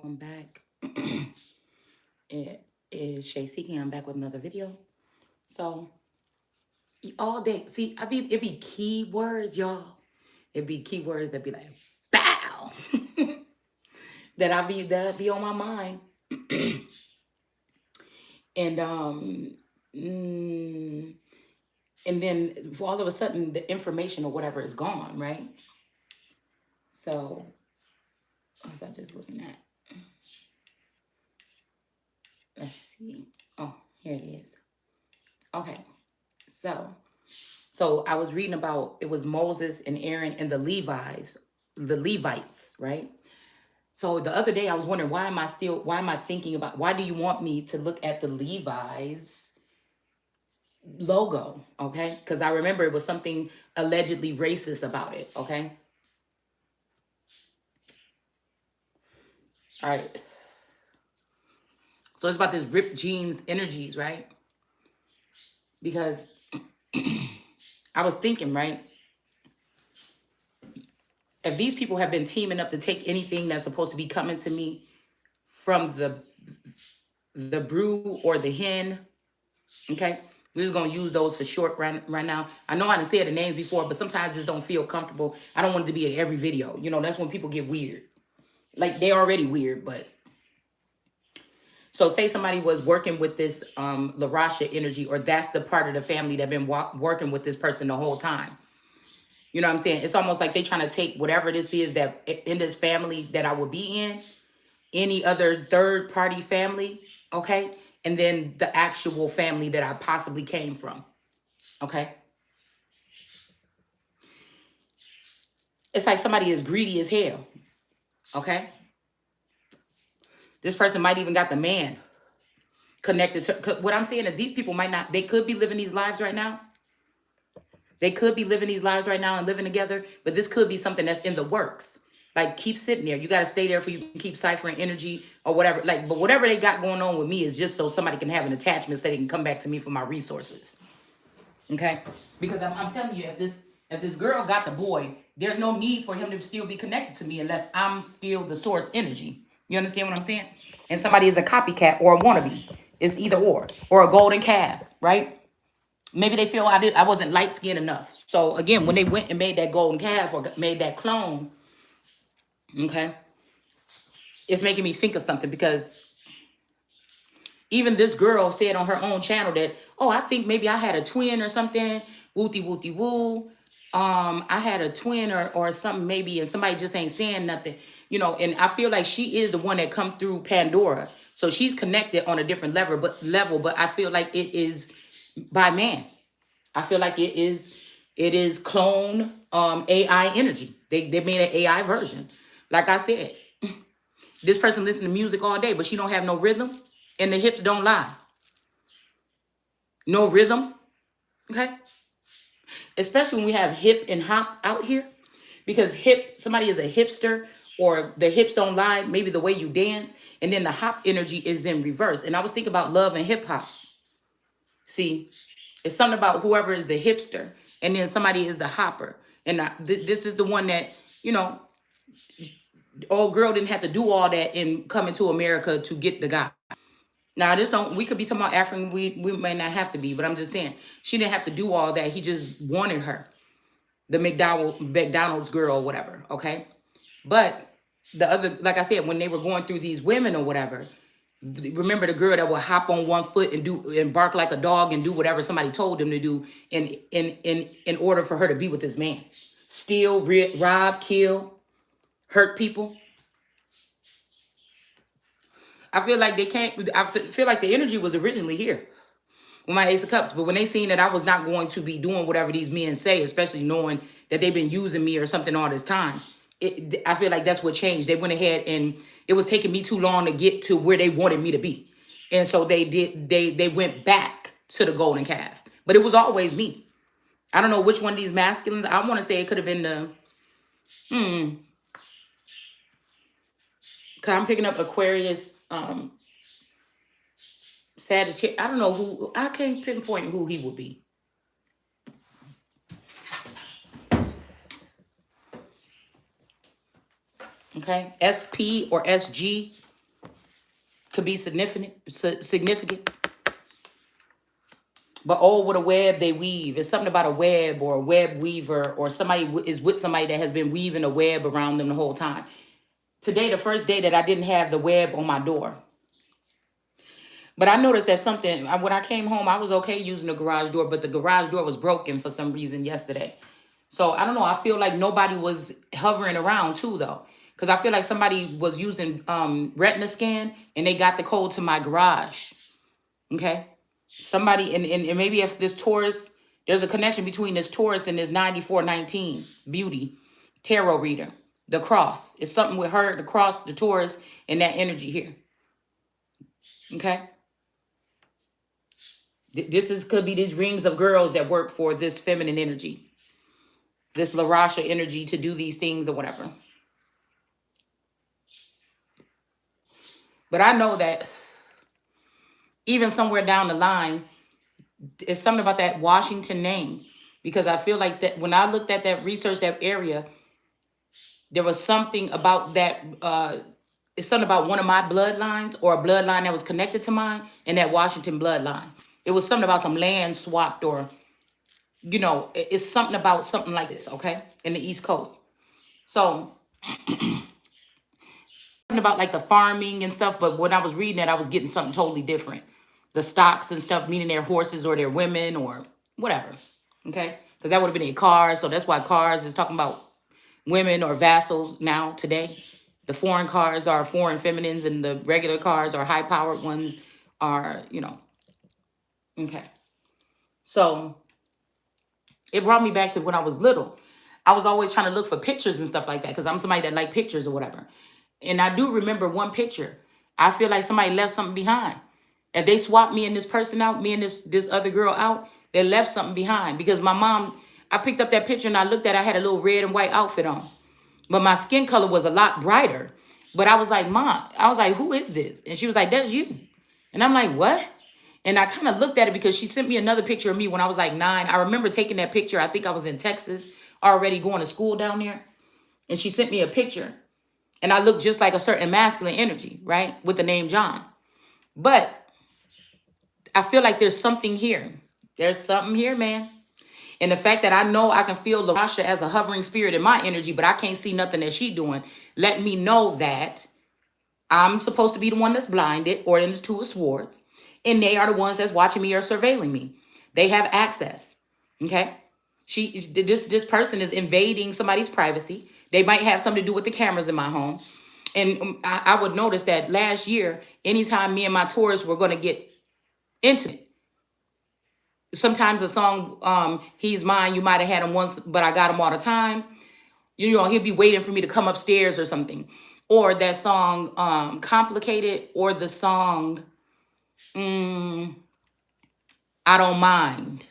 welcome back. It is Shay Seeking. I'm back with another video. So all day, see, it be keywords, y'all. It be keywords that be like bow that be on my mind, and mm, and then for all of a sudden the information or whatever is gone, right? So what was I just looking at? Let's see. Oh, here it is. Okay, so I was reading about it was Moses and Aaron and the Levites, right? So the other day I was wondering why am I thinking about why do you want me to look at the Levi's logo? Okay, because I remember it was something allegedly racist about it. Okay, all right. So it's about this ripped jeans energies, right? Because I was thinking, right? If these people have been teaming up to take anything that's supposed to be coming to me from the brew or the hen, okay, we're just gonna use those for short right now. I know I done said the names before, but sometimes I just don't feel comfortable. I don't want it to be in every video. You know, that's when people get weird. Like they already weird, but so say somebody was working with this LaRasha energy, or that's the part of the family that been working with this person the whole time. You know what I'm saying? It's almost like they trying to take whatever this is that in this family that I would be in, any other third party family, okay? And then the actual family that I possibly came from, okay? It's like somebody is greedy as hell, okay? This person might even got the man connected to, what I'm saying is these people might not, they could be living these lives right now. They could be living these lives right now and living together, but this could be something that's in the works. Like keep sitting there. You got to stay there for you can keep ciphering energy or whatever. Like, but whatever they got going on with me is just so somebody can have an attachment so they can come back to me for my resources. Okay? Because I'm telling you, if this girl got the boy, there's no need for him to still be connected to me unless I'm still the source energy. You understand what I'm saying? And somebody is a copycat or a wannabe. It's either or a golden calf, right? Maybe they feel I wasn't light skinned enough. So again, when they went and made that golden calf or made that clone, okay, it's making me think of something because even this girl said on her own channel that, oh, I think maybe I had a twin or something. Wooty wooty woo. I had a twin or something maybe, and somebody just ain't saying nothing. You know, and I feel like she is the one that come through Pandora. So she's connected on a different but I feel like it is by man. I feel like it is clone AI energy. They made an AI version. Like I said, this person listens to music all day, but she don't have no rhythm, and the hips don't lie. No rhythm, okay? Especially when we have hip and hop out here, because somebody is a hipster, or the hips don't lie. Maybe the way you dance, and then the hop energy is in reverse. And I was thinking about love and hip hop. See, it's something about whoever is the hipster, and then somebody is the hopper. And this is the one that, you know, old girl didn't have to do all that in coming to America to get the guy. Now, we could be talking about African, we may not have to be, but I'm just saying, she didn't have to do all that. He just wanted her, the McDonald's girl or whatever, okay? But the other, like I said, when they were going through these women or whatever, remember the girl that would hop on one foot and bark like a dog and do whatever somebody told them to do in order for her to be with this man. Steal, rob, kill, hurt people. I feel like they can't, I feel like the energy was originally here with my Ace of Cups, but when they seen that I was not going to be doing whatever these men say, especially knowing that they've been using me or something all this time, I feel like that's what changed. They went ahead and it was taking me too long to get to where they wanted me to be. And so they went back to the golden calf. But it was always me. I don't know which one of these masculines. I want to say it could have been cause I'm picking up Aquarius, Sagittarius. I don't know who, I can't pinpoint who he would be. Okay, SP or SG. Could be significant. But oh, what a web they weave. It's something about a web or a web weaver, or somebody is with somebody that has been weaving a web around them the whole time. Today, the first day that I didn't have the web on my door. But I noticed that something, when I came home, I was okay using the garage door, but the garage door was broken for some reason yesterday. So I don't know. I feel like nobody was hovering around too, though. Because I feel like somebody was using retina scan and they got the code to my garage. Okay. Somebody, and maybe if this Taurus, there's a connection between this Taurus and this 9419 beauty tarot reader. The cross. It's something with her, the cross, the Taurus, and that energy here. Okay. Could be these rings of girls that work for this feminine energy. This Larasha energy to do these things or whatever. But I know that even somewhere down the line, it's something about that Washington name. Because I feel like that when I looked at that research, that area, there was something about that. It's something about one of my bloodlines or a bloodline that was connected to mine and that Washington bloodline. It was something about some land swapped or, it's something about something like this, okay, in the East Coast. So, about like the farming and stuff, but when I was reading it, I was getting something totally different. The stocks and stuff, meaning their horses or their women or whatever, okay? Because that would have been in cars, so that's why cars is talking about women or vassals now today. The foreign cars are foreign feminines and the regular cars are high-powered ones are, okay. So it brought me back to when I was little. I was always trying to look for pictures and stuff like that because I'm somebody that like pictures or whatever. And I do remember one picture. I feel like somebody left something behind. If they swapped me and this person out, me and this other girl out, they left something behind. Because my mom, I picked up that picture and I looked at it, I had a little red and white outfit on. But my skin color was a lot brighter. But I was like, Mom, I was like, who is this? And she was like, that's you. And I'm like, what? And I kind of looked at it because she sent me another picture of me when I was like 9. I remember taking that picture. I think I was in Texas already going to school down there. And she sent me a picture. And I looked just like a certain masculine energy, right? With the name John. But I feel like there's something here. There's something here, man. And the fact that I know I can feel Larasha as a hovering spirit in my energy, but I can't see nothing that she's doing, let me know that I'm supposed to be the one that's blinded or in the Two of Swords. And they are the ones that's watching me or surveilling me. They have access. Okay? This person is invading somebody's privacy. They might have something to do with the cameras in my home. And I would notice that last year, anytime me and my Taurus were going to get intimate, sometimes a song, He's Mine, you might have had him once, but I got him all the time. He'll be waiting for me to come upstairs or something. Or that song, Complicated, or the song, I Don't Mind.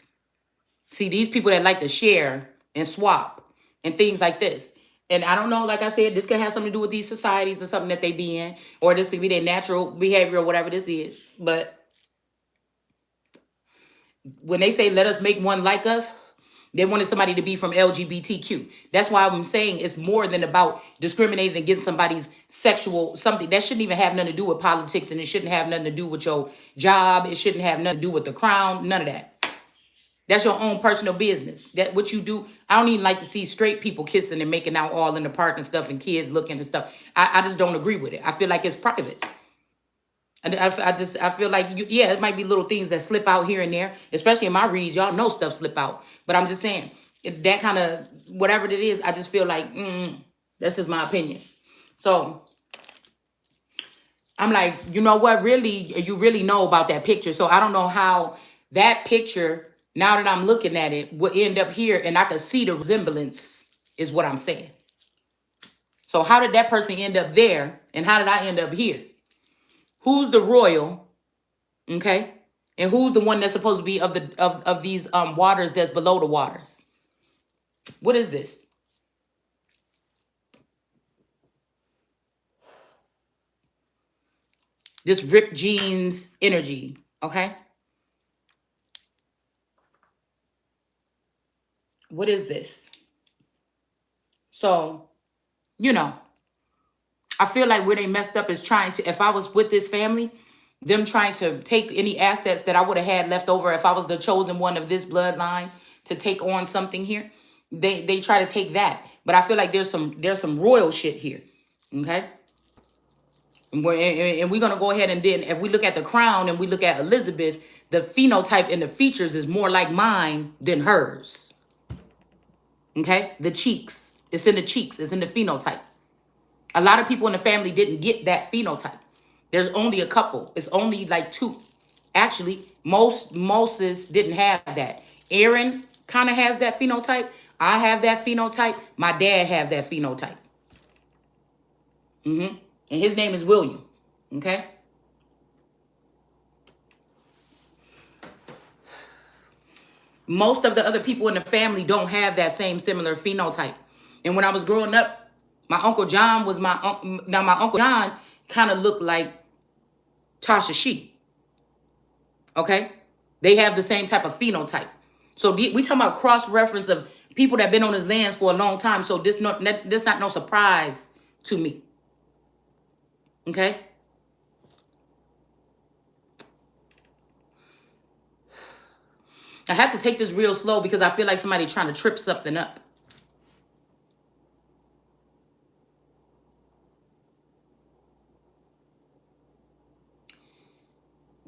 See, these people that like to share and swap and things like this. And I don't know, like I said, this could have something to do with these societies or something that they be in, or this could be their natural behavior or whatever this is. But when they say, let us make one like us, they wanted somebody to be from LGBTQ. That's why I'm saying it's more than about discriminating against somebody's sexual something. That shouldn't even have nothing to do with politics, and it shouldn't have nothing to do with your job. It shouldn't have nothing to do with the crown. None of that. That's your own personal business. That what you do. I don't even like to see straight people kissing and making out all in the park and stuff and kids looking and stuff. I just don't agree with it. I feel like it's private. I feel like, it might be little things that slip out here and there, especially in my reads. Y'all know stuff slip out. But I'm just saying, that kind of, whatever it is, I just feel like, that's just my opinion. So I'm like, you know what, really, you really know about that picture. So I don't know how that picture, now that I'm looking at it, would end up here and I can see the resemblance is what I'm saying. So how did that person end up there and how did I end up here? Who's the royal, okay? And who's the one that's supposed to be of these waters that's below the waters? What is this? This ripped jeans energy, okay? What is this? So, I feel like where they messed up is trying to, if I was with this family, them trying to take any assets that I would have had left over if I was the chosen one of this bloodline to take on something here. They try to take that. But I feel like there's some royal shit here. Okay? And we're going to go ahead and then if we look at the crown and we look at Elizabeth, the phenotype and the features is more like mine than hers. Okay? The cheeks. It's in the cheeks. It's in the phenotype. A lot of people in the family didn't get that phenotype. There's only a couple. It's only like 2. Actually, Moses didn't have that. Aaron kind of has that phenotype. I have that phenotype. My dad have that phenotype. And his name is William. Okay? Most of the other people in the family don't have that same similar phenotype. And when I was growing up, my Uncle John was my uncle. Now, my Uncle John kind of looked like Tasha She. Okay? They have the same type of phenotype. So we talking about cross-reference of people that been on his lands for a long time. So this not no surprise to me. Okay? I have to take this real slow because I feel like somebody trying to trip something up.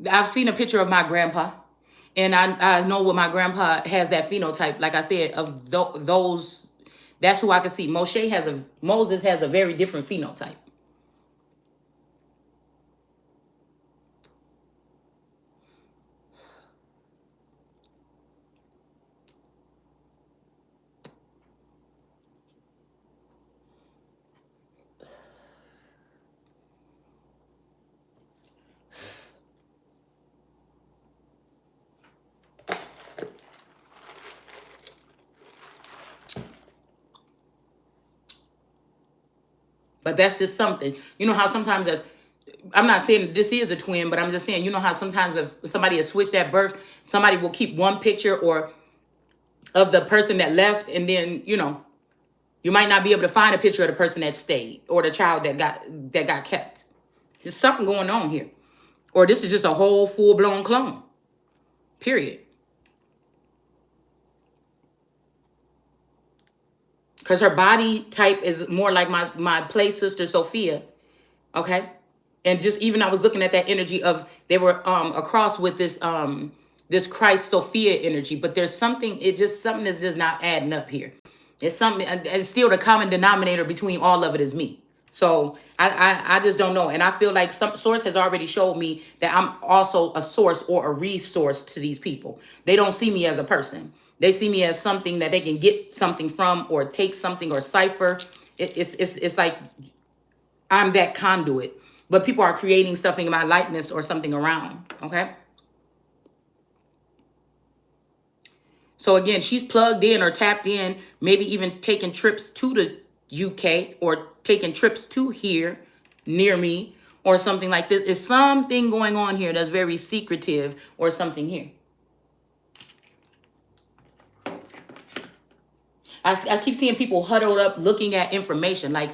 I've seen a picture of my grandpa, and I know what my grandpa has that phenotype. Like I said, of those, that's who I can see. Moses has a very different phenotype. But that's just something. You know how sometimes if, I'm not saying this is a twin, but I'm just saying, you know how sometimes if somebody has switched at birth, somebody will keep one picture or of the person that left, and then, you might not be able to find a picture of the person that stayed or the child that got kept. There's something going on here. Or this is just a whole full-blown clone. Period. Because her body type is more like my play sister, Sophia. Okay? And just even I was looking at that energy of, they were across with this Christ Sophia energy. But there's something, something that's just not adding up here. It's something, and still the common denominator between all of it is me. So I just don't know. And I feel like some source has already showed me that I'm also a source or a resource to these people. They don't see me as a person. They see me as something that they can get something from or take something or cipher. It's like I'm that conduit. But people are creating stuff in my likeness or something around. Okay? So again, she's plugged in or tapped in, maybe even taking trips to the UK or taking trips to here near me or something like this. Is something going on here that's very secretive or something here. I keep seeing people huddled up looking at information like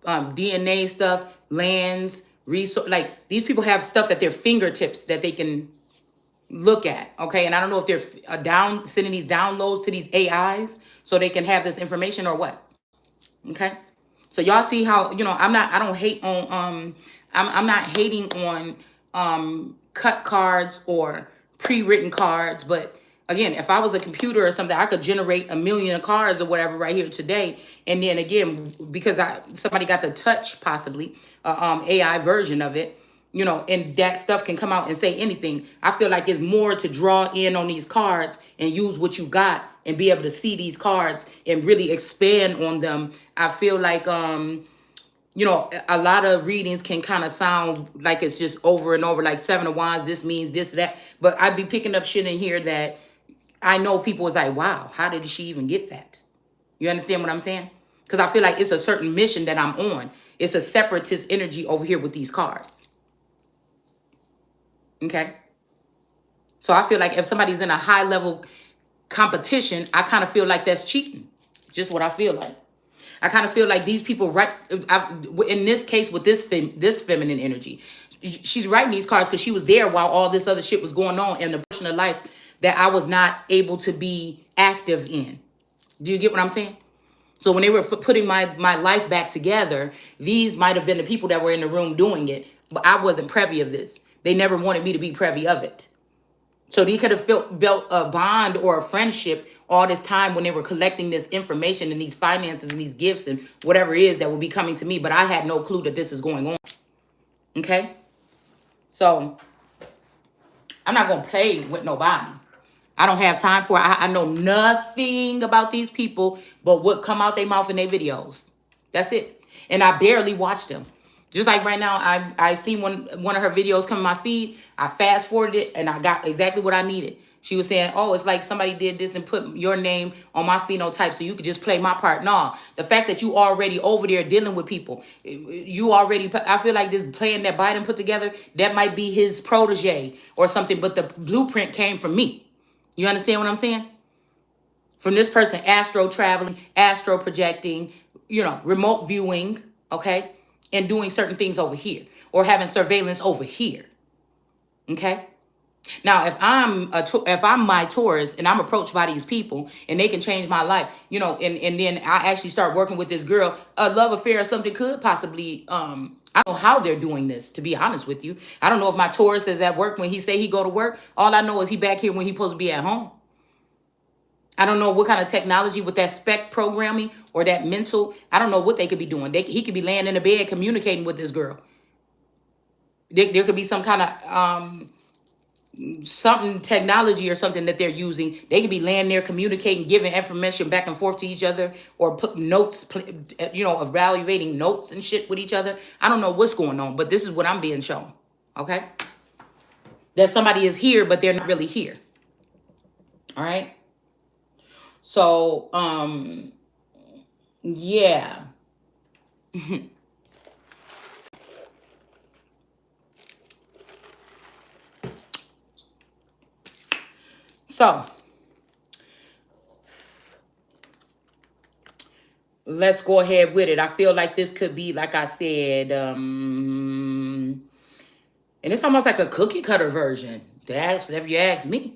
DNA stuff, lands, resource. Like these people have stuff at their fingertips that they can look at. Okay. And I don't know if they're sending these downloads to these AIs so they can have this information or what. Okay. So y'all see how, I don't hate on, I'm not hating on cut cards or pre-written cards, but again, if I was a computer or something, I could generate 1 million cards or whatever right here today. And then again, because somebody got the touch, possibly, AI version of it, and that stuff can come out and say anything. I feel like there's more to draw in on these cards and use what you got and be able to see these cards and really expand on them. I feel like, a lot of readings can kind of sound like it's just over and over, like 7 of Wands, this means this, that. But I'd be picking up shit in here that I know people was like, wow, how did she even get that? You understand what I'm saying? Because I feel like it's a certain mission that I'm on. It's a separatist energy over here with these cards. Okay? So I feel like if somebody's in a high level competition, I kind of feel like that's cheating. Just what I feel like. I kind of feel like these people in this case with this feminine energy, she's writing these cards because she was there while all this other shit was going on in the portion of life that I was not able to be active in. Do you get what I'm saying? So when they were putting my life back together, these might have been the people that were in the room doing it, but I wasn't privy of this. They never wanted me to be privy of it. So they could have built a bond or a friendship all this time when they were collecting this information and these finances and these gifts and whatever it is that will be coming to me. But I had no clue that this is going on. Okay? So I'm not going to play with nobody. I don't have time for it. I know nothing about these people but what come out their mouth in their videos. That's it. And I barely watch them. Just like right now, I see one of her videos come in my feed. I fast forwarded it and I got exactly what I needed. She was saying, oh, it's like somebody did this and put your name on my phenotype so you could just play my part. No, the fact that you already over there dealing with people, you already, I feel like this plan that Biden put together, that might be his protege or something, but the blueprint came from me. You understand what I'm saying? From this person, astro traveling, astro projecting, remote viewing, okay? And doing certain things over here or having surveillance over here. Okay? Now, if I'm my Taurus and I'm approached by these people and they can change my life, and then I actually start working with this girl, a love affair or something could possibly, I don't know how they're doing this, to be honest with you. I don't know if my Taurus is at work when he say he go to work. All I know is he back here when he supposed to be at home. I don't know what kind of technology with that spec programming or that mental. I don't know what they could be doing. He could be laying in the bed communicating with this girl. There could be some kind of something technology or something that they're using. They could be laying there communicating, giving information back and forth to each other, or put notes, evaluating notes and shit with each other. I don't know what's going on, but this is what I'm being shown. Okay, that somebody is here, but they're not really here. All right. So, yeah. So, let's go ahead with it. I feel like this could be, like I said, and it's almost like a cookie cutter version. If you ask me,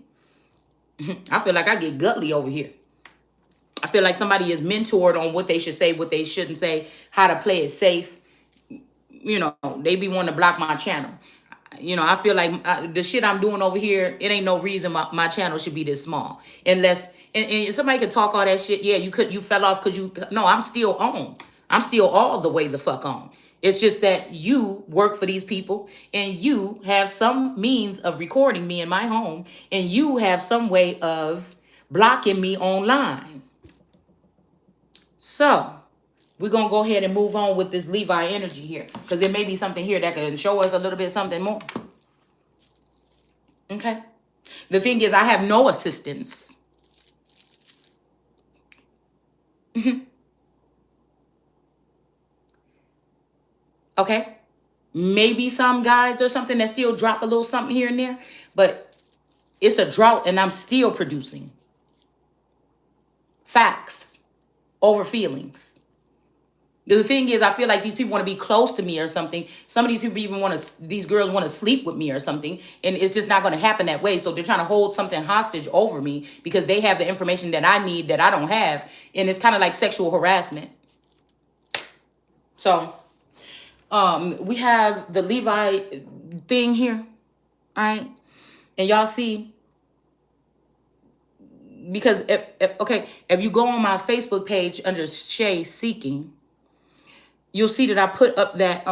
I feel like I get gutly over here. I feel like somebody is mentored on what they should say, what they shouldn't say, how to play it safe. They be wanting to block my channel. I feel like the shit I'm doing over here, it ain't no reason my channel should be this small. Unless, and somebody can talk all that shit. Yeah, you fell off because no, I'm still on. I'm still all the way the fuck on. It's just that you work for these people and you have some means of recording me in my home and you have some way of blocking me online. So, we're going to go ahead and move on with this Levi energy here. Because there may be something here that can show us a little bit something more. Okay? The thing is, I have no assistance. Okay? Maybe some guides or something that still drop a little something here and there. But it's a drought and I'm still producing. Facts over feelings. The thing is, I feel like these people want to be close to me or something. Some of these people even these girls want to sleep with me or something. And it's just not going to happen that way. So they're trying to hold something hostage over me because they have the information that I need that I don't have. And it's kind of like sexual harassment. So we have the Levi thing here. All right. And y'all see, because if you go on my Facebook page under Shay Seeking, you'll see that I put up that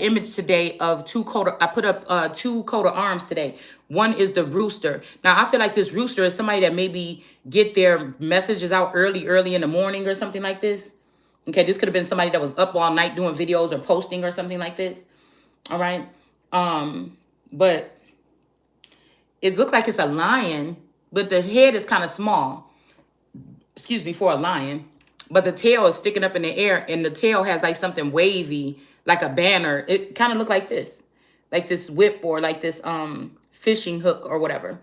image today of two coat of arms today. One is the rooster. Now I feel like this rooster is somebody that maybe get their messages out early in the morning or something like this. Okay, this could have been somebody that was up all night doing videos or posting or something like this. All right. But it looked like it's a lion, but the head is kind of small. Excuse me, for a lion. But the tail is sticking up in the air, and the tail has like something wavy, like a banner. It kind of looked like this whip or like this fishing hook or whatever.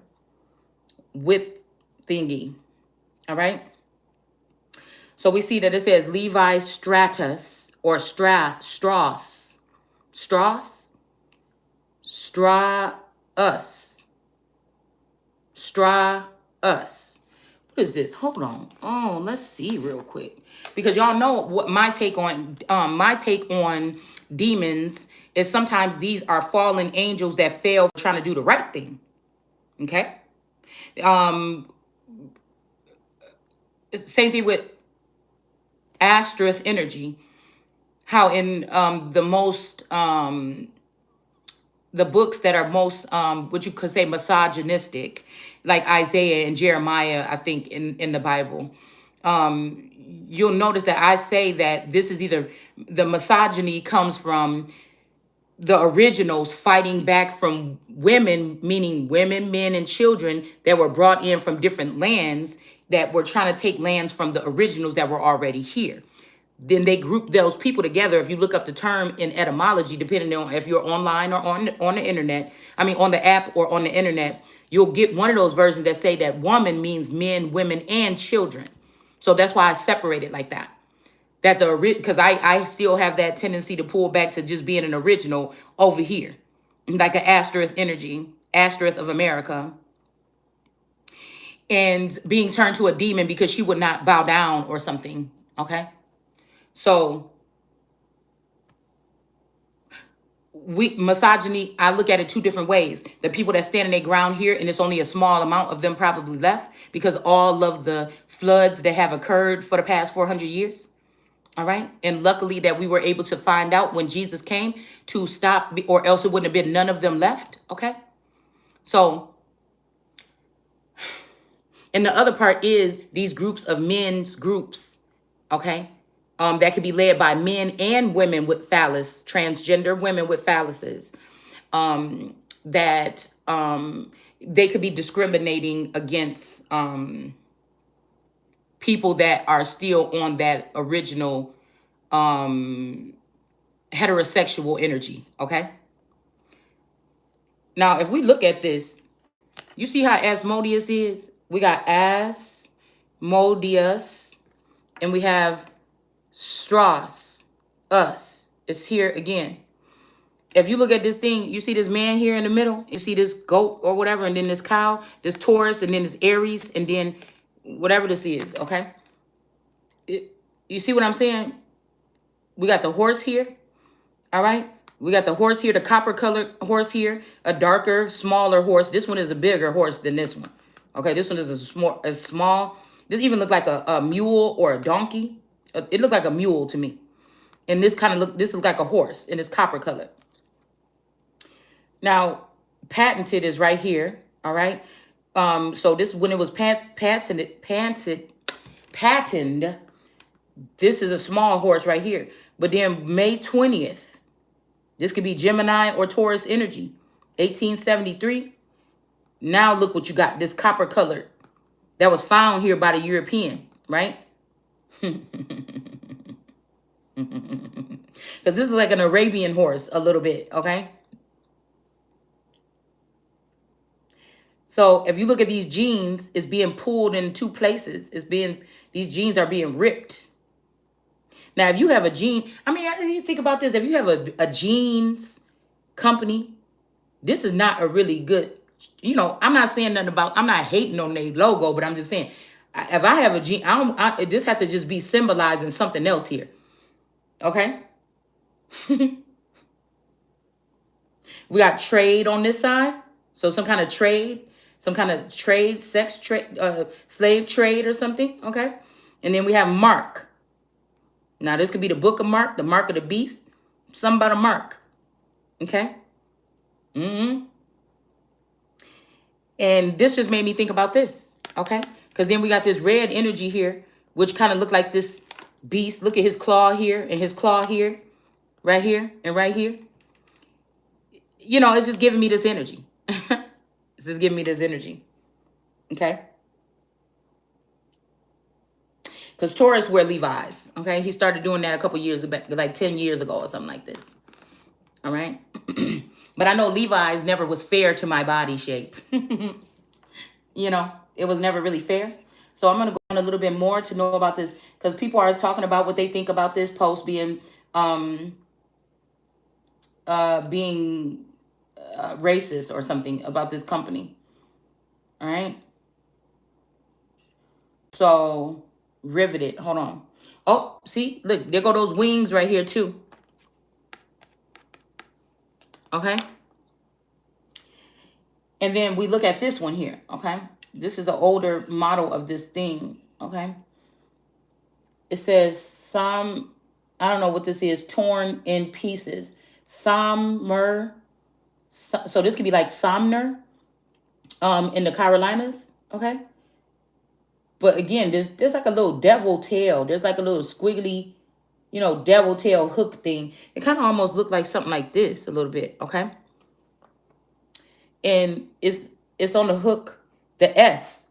Whip thingy. All right. So we see that it says Levi Stratus or Strauss, Straus. What is this? Hold on. Oh, let's see real quick. Because y'all know what my take on demons is sometimes these are fallen angels that fail for trying to do the right thing. Okay? Same thing with Astrith energy. How in the books that are most what you could say misogynistic, like Isaiah and Jeremiah, I think in the Bible, you'll notice that I say that this is either the misogyny comes from the originals fighting back from women, meaning women, men, and children that were brought in from different lands that were trying to take lands from the originals that were already here. Then they group those people together. If you look up the term in etymology, depending on if you're online or on the internet, I mean on the app or on the internet, you'll get one of those versions that say that woman means men, women, and children. So that's why I separate it like that. That because I still have that tendency to pull back to just being an original over here, like an Asterith energy, Asterith of America, and being turned to a demon because she would not bow down or something. Okay. So misogyny, I look at it two different ways. The people that stand in their ground here, and it's only a small amount of them probably left because all of the floods that have occurred for the past 400 years. All right. And luckily that we were able to find out when Jesus came to stop, or else it wouldn't have been none of them left. Okay. So, and the other part is these groups of men's groups. Okay. That could be led by men and women with phallus, transgender women with phalluses, that they could be discriminating against people that are still on that original heterosexual energy. Okay. Now, if we look at this, you see how Asmodeus is? We got Asmodeus, and we have Strauss, us. It's here again. If you look at this thing, you see this man here in the middle. You see this goat or whatever, and then this cow, this Taurus, and then this Aries, and then whatever this is, okay? You see what I'm saying? We got the horse here, all right? We got the horse here, the copper colored horse here, a darker, smaller horse. This one is a bigger horse than this one. Okay, this one is a small. This even look like a mule or a donkey. It looked like a mule to me. And this looks like a horse, and it's copper colored. Now, patented is right here, all right? So this, when it was patented, this is a small horse right here. But then May 20th, this could be Gemini or Taurus energy, 1873. Now look what you got, this copper colored that was found here by the European, right? Because this is like an Arabian horse a little bit, okay? So if you look at these genes, it's being pulled in two places. These genes are being ripped. Now, if you have a gene, I mean, you think about this. If you have a genes company, this is not a really good, I'm not saying nothing about, I'm not hating on their logo, but I'm just saying, if I have a gene, this has to just be symbolizing something else here. Okay? We got trade on this side. So some kind of trade, sex trade, slave trade or something. Okay? And then we have mark. Now, this could be the book of Mark, the mark of the beast. Something about a mark. Okay? And this just made me think about this. Okay? Because then we got this red energy here, which kind of looked like this beast. Look at his claw here and his claw here. Right here and right here. It's just giving me this energy. It's just giving me this energy. Okay? Because Taurus wear Levi's. Okay? He started doing that a couple years back, like 10 years ago or something like this. All right? But I know Levi's never was fair to my body shape. It was never really fair. So I'm going to go on a little bit more to know about this, because people are talking about what they think about this post being being racist or something about this company. All right. So riveted. Hold on. Oh, see, look, there go those wings right here too. Okay. And then we look at this one here. Okay. This is an older model of this thing. Okay. It says some, I don't know what this is, torn in pieces. Sommer. So this could be like Somner in the Carolinas. Okay. But again, there's like a little devil tail. There's like a little squiggly, devil tail hook thing. It kind of almost looked like something like this a little bit, okay? And it's on the hook, the S.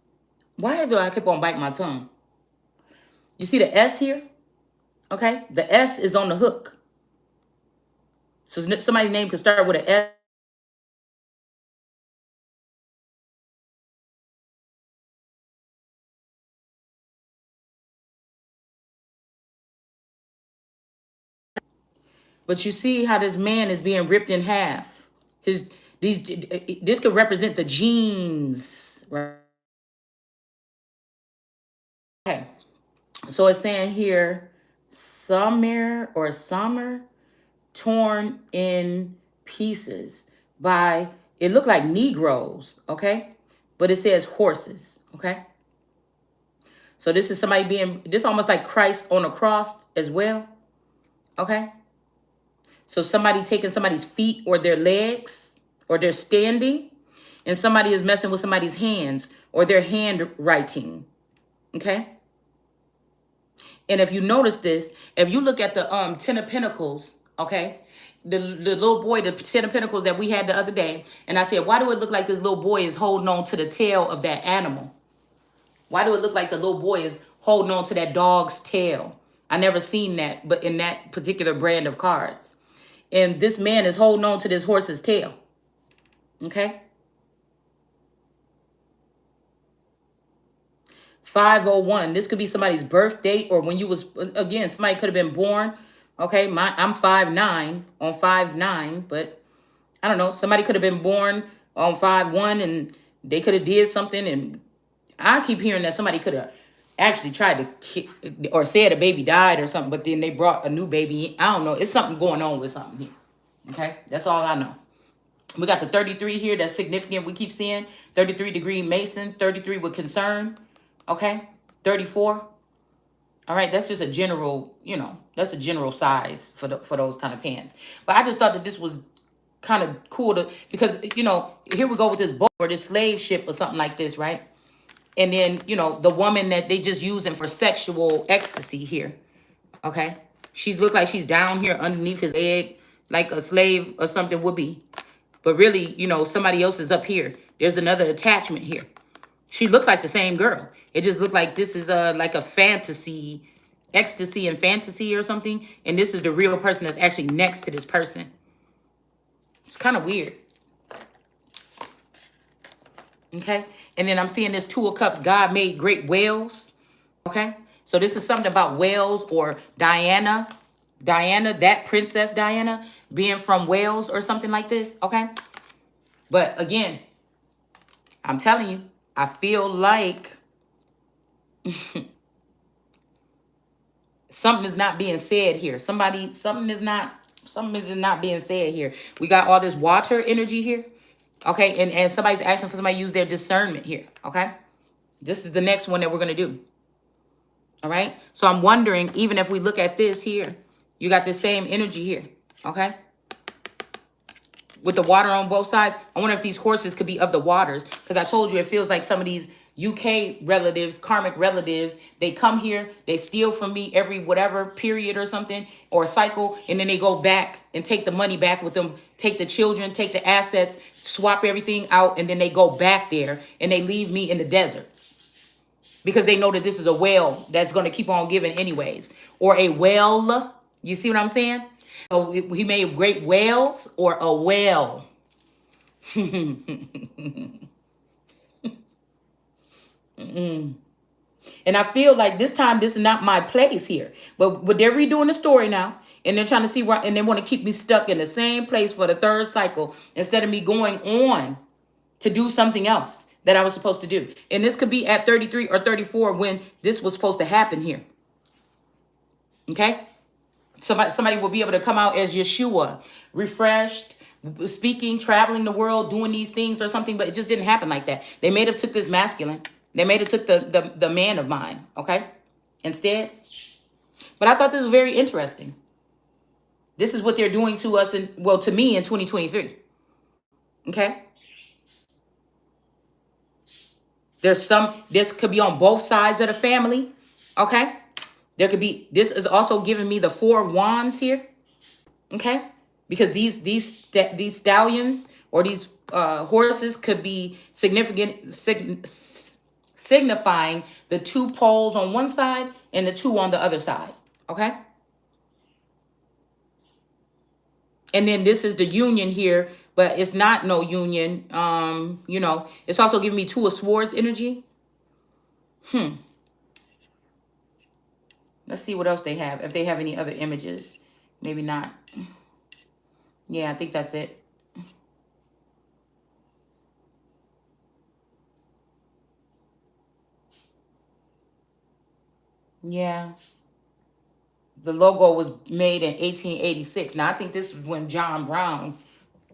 Why do I keep on biting my tongue? You see the S here? Okay? The S is on the hook. So somebody's name could start with an S. But you see how this man is being ripped in half. This could represent the genes, right? Okay. So it's saying here, summer torn in pieces by, it looked like Negroes, okay? But it says horses, okay? So this is somebody this almost like Christ on a cross as well, okay? So somebody taking somebody's feet or their legs, or they're standing, and somebody is messing with somebody's hands or their handwriting, okay? And if you notice this, if you look at the Ten of Pentacles, okay, the little boy, the Ten of Pentacles that we had the other day, and I said, why do it look like this little boy is holding on to the tail of that animal? Why do it look like the little boy is holding on to that dog's tail? I never seen that, but in that particular brand of cards. And this man is holding on to this horse's tail, okay? 501. This could be somebody's birth date, or when you was, again, somebody could have been born. Okay, I'm 5'9" on 5'9", but I don't know. Somebody could have been born on 5'1", and they could have did something. And I keep hearing that somebody could have actually tried to kick, or said a baby died or something, but then they brought a new baby in. I don't know. It's something going on with something here. Okay, that's all I know. We got the 33 here. That's significant. We keep seeing 33-degree Mason, 33 with concern. Okay, 34. All right, that's just a general, that's a general size for those kind of pants. But I just thought that this was kind of cool because, here we go with this boat or this slave ship or something like this, right? And then, the woman that they just using for sexual ecstasy here, okay? She's looked like she's down here underneath his leg, like a slave or something would be. But really, somebody else is up here. There's another attachment here. She looked like the same girl. It just looked like this is like a fantasy, ecstasy and fantasy or something. And this is the real person that's actually next to this person. It's kind of weird. Okay. And then I'm seeing this Two of Cups. God made great whales. Okay. So this is something about Wales or Diana, that Princess Diana being from Wales or something like this. Okay. But again, I'm telling you, I feel like something is not being said here. Something is not being said here. We got all this water energy here. Okay, and somebody's asking for somebody to use their discernment here. Okay, this is the next one that we're gonna do. All right, so I'm wondering, even if we look at this here, you got the same energy here. Okay, with the water on both sides. I wonder if these horses could be of the waters, because I told you it feels like some of these UK relatives, karmic relatives, they come here, they steal from me every whatever period or something, or cycle, and then they go back and take the money back with them, take the children, take the assets, swap everything out, and then they go back there and they leave me in the desert. Because they know that this is a well that's going to keep on giving anyways. Or a well, you see what I'm saying? So he made great whales or a whale. And I feel like this time, this is not my place here. But they're redoing the story now. And they're trying to see where, and they want to keep me stuck in the same place for the third cycle instead of me going on to do something else that I was supposed to do. And this could be at 33 or 34 when this was supposed to happen here. Okay? Somebody will be able to come out as Yeshua, refreshed, speaking, traveling the world, doing these things or something, but it just didn't happen like that. They may have took this masculine. They may have took the man of mine, okay? Instead. But I thought this was very interesting. This is what they're doing to us, to me in 2023. Okay? This could be on both sides of the family. Okay? There could be, this is also giving me the 4 of Wands here. Okay? Because these stallions or these horses could be signifying the 2 poles on one side and the 2 on the other side. Okay? And then this is the union here, but it's not no union. It's also giving me 2 of Swords energy. Let's see what else they have. If they have any other images. Maybe not. Yeah, I think that's it. Yeah. The logo was made in 1886. Now, I think this is when John Brown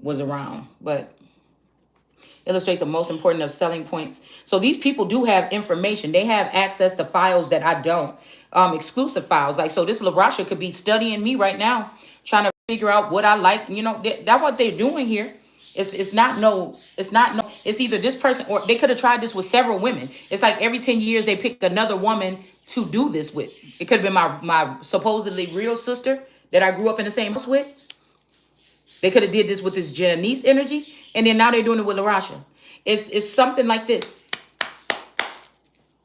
was around, but illustrate the most important of selling points. So these people do have information. They have access to files that I don't. Exclusive files. Like, so this LaRasha could be studying me right now, trying to figure out what I like. That's what they're doing here. It's either this person or they could have tried this with several women. It's like every 10 years they pick another woman to do this with. It could have been my supposedly real sister that I grew up in the same house with. They could have did this with this Janice energy, and then now they're doing it with LaRasha. It's something like this.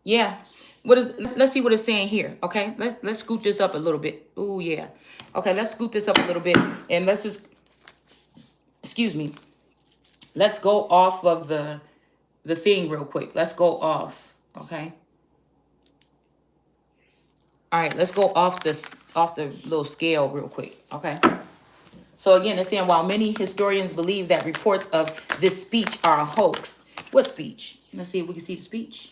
Yeah. Let's see what it's saying here. Okay. Let's scoot this up a little bit. Oh yeah. Okay, let's scoot this up a little bit, and let's just, excuse me. Let's go off of the thing real quick. Let's go off. Okay. All right, let's go off the little scale real quick. Okay. So again, it's saying, while many historians believe that reports of this speech are a hoax. What speech? Let's see if we can see the speech.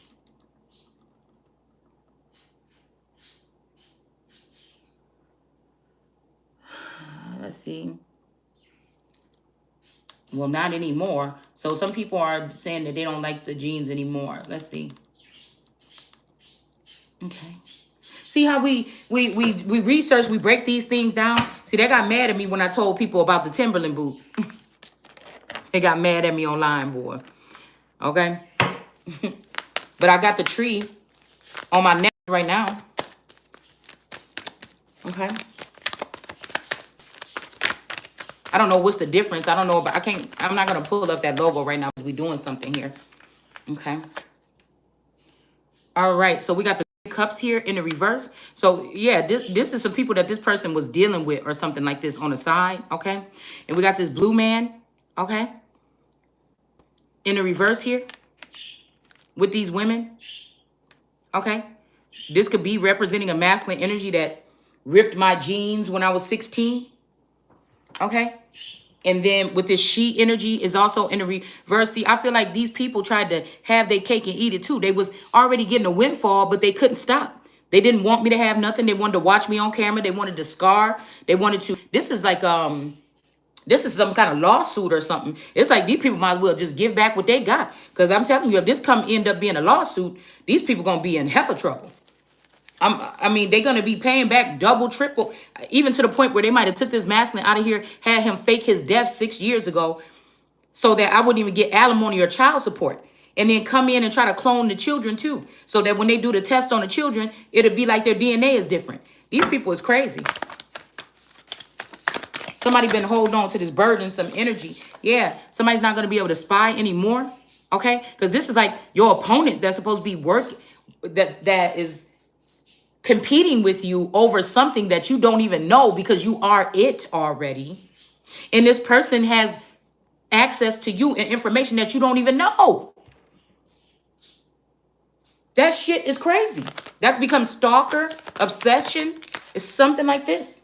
Let's see. Well, not anymore. So some people are saying that they don't like the genes anymore. Let's see. Okay. See how we research, we break these things down. See, they got mad at me when I told people about the Timberland boots. They got mad at me online, boy. Okay. But I got the tree on my neck right now. Okay. I don't know what's the difference. I don't know, but I'm not going to pull up that logo right now because we're doing something here. Okay. All right. So we got the cups here in the reverse. So yeah, this is some people that this person was dealing with or something like this on the side. Okay. And we got this blue man. Okay. In the reverse here with these women. Okay. This could be representing a masculine energy that ripped my jeans when I was 16. Okay. And then with this she energy is also in the reverse. See, I feel like these people tried to have their cake and eat it too. They was already getting a windfall, but they couldn't stop. They didn't want me to have nothing. They wanted to watch me on camera. They wanted to scar. They wanted to. This is like this is some kind of lawsuit or something. It's like these people might as well just give back what they got. Because I'm telling you, if this end up being a lawsuit, these people gonna be in hella trouble. I mean, they're going to be paying back double, triple, even to the point where they might have took this masculine out of here, had him fake his death 6 years ago so that I wouldn't even get alimony or child support. And then come in and try to clone the children too. So that when they do the test on the children, it'll be like their DNA is different. These people is crazy. Somebody been holding on to this burdensome energy. Yeah, somebody's not going to be able to spy anymore. Okay? Because this is like your opponent that's supposed to be that is competing with you over something that you don't even know because you are it already. And this person has access to you and information that you don't even know. That shit is crazy. That becomes stalker, obsession. It's something like this.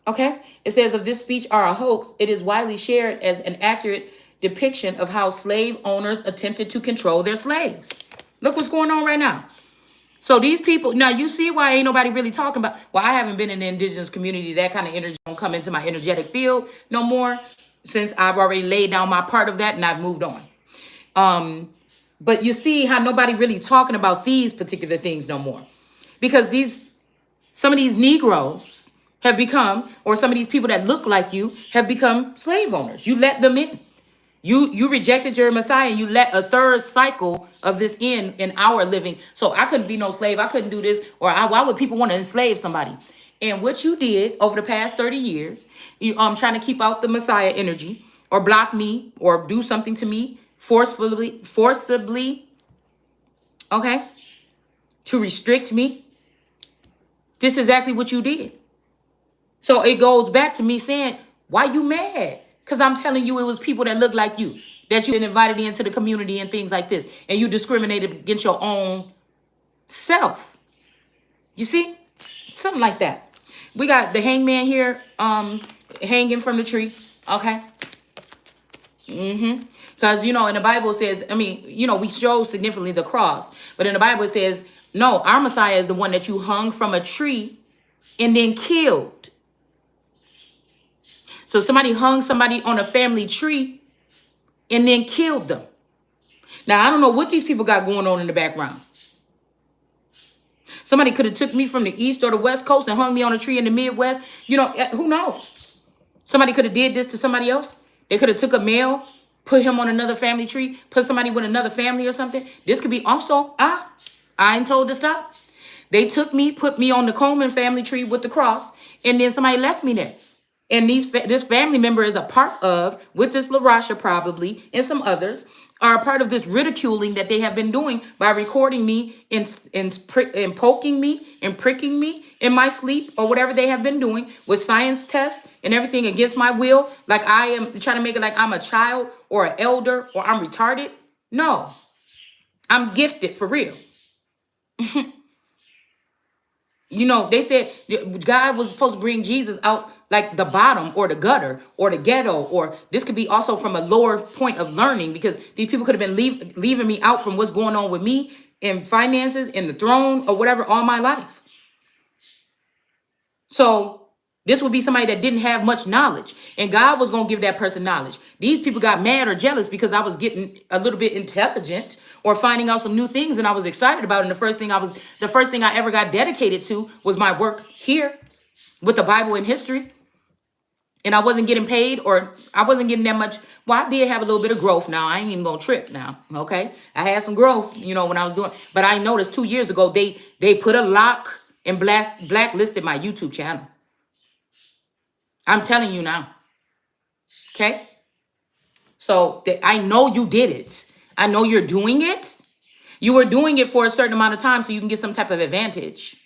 Okay? It says, if this speech are a hoax, it is widely shared as an accurate depiction of how slave owners attempted to control their slaves. Look what's going on right now. So these people, now you see why ain't nobody really talking about, well, I haven't been in the indigenous community. That kind of energy don't come into my energetic field no more, since I've already laid down my part of that and I've moved on. But you see how nobody really talking about these particular things no more, because some of these Negroes have become, or some of these people that look like you have become slave owners. You let them in. You rejected your Messiah, and you let a third cycle of this in our living. So I couldn't be no slave. I couldn't do this. Or why would people want to enslave somebody? And what you did over the past 30 years, you trying to keep out the Messiah energy, or block me, or do something to me forcibly, okay, to restrict me. This is exactly what you did. So it goes back to me saying, why you mad? Because I'm telling you, it was people that look like you, that you invited into the community and things like this. And you discriminated against your own self. You see? Something like that. We got the hangman here hanging from the tree. Okay? Because, in the Bible it says, we show significantly the cross. But in the Bible it says, no, our Messiah is the one that you hung from a tree and then killed. So somebody hung somebody on a family tree and then killed them. Now, I don't know what these people got going on in the background. Somebody could have took me from the East or the West Coast and hung me on a tree in the Midwest. Who knows? Somebody could have did this to somebody else. They could have took a male, put him on another family tree, put somebody with another family or something. This could be also, I ain't told to stop. They took me, put me on the Coleman family tree with the cross, and then somebody left me there. And this family member is a part of, with this LaRasha probably, and some others, are a part of this ridiculing that they have been doing by recording me and poking me and pricking me in my sleep, or whatever they have been doing with science tests and everything against my will. Like I am trying to make it like I'm a child or an elder or I'm retarded. No, I'm gifted for real. They said God was supposed to bring Jesus out like the bottom or the gutter or the ghetto, or this could be also from a lower point of learning, because these people could have been leaving me out from what's going on with me in finances, in the throne, or whatever all my life. So this would be somebody that didn't have much knowledge, and God was going to give that person knowledge. These people got mad or jealous because I was getting a little bit intelligent or finding out some new things, and I was excited about it. And the first thing I ever got dedicated to was my work here with the Bible and history. And I wasn't getting paid, or I wasn't getting that much. Well, I did have a little bit of growth now. I ain't even gonna trip now, okay? I had some growth, when I was doing, but I noticed 2 years ago, they put a lock and blacklisted my YouTube channel. I'm telling you now, okay? So I know you did it. I know you're doing it. You were doing it for a certain amount of time so you can get some type of advantage.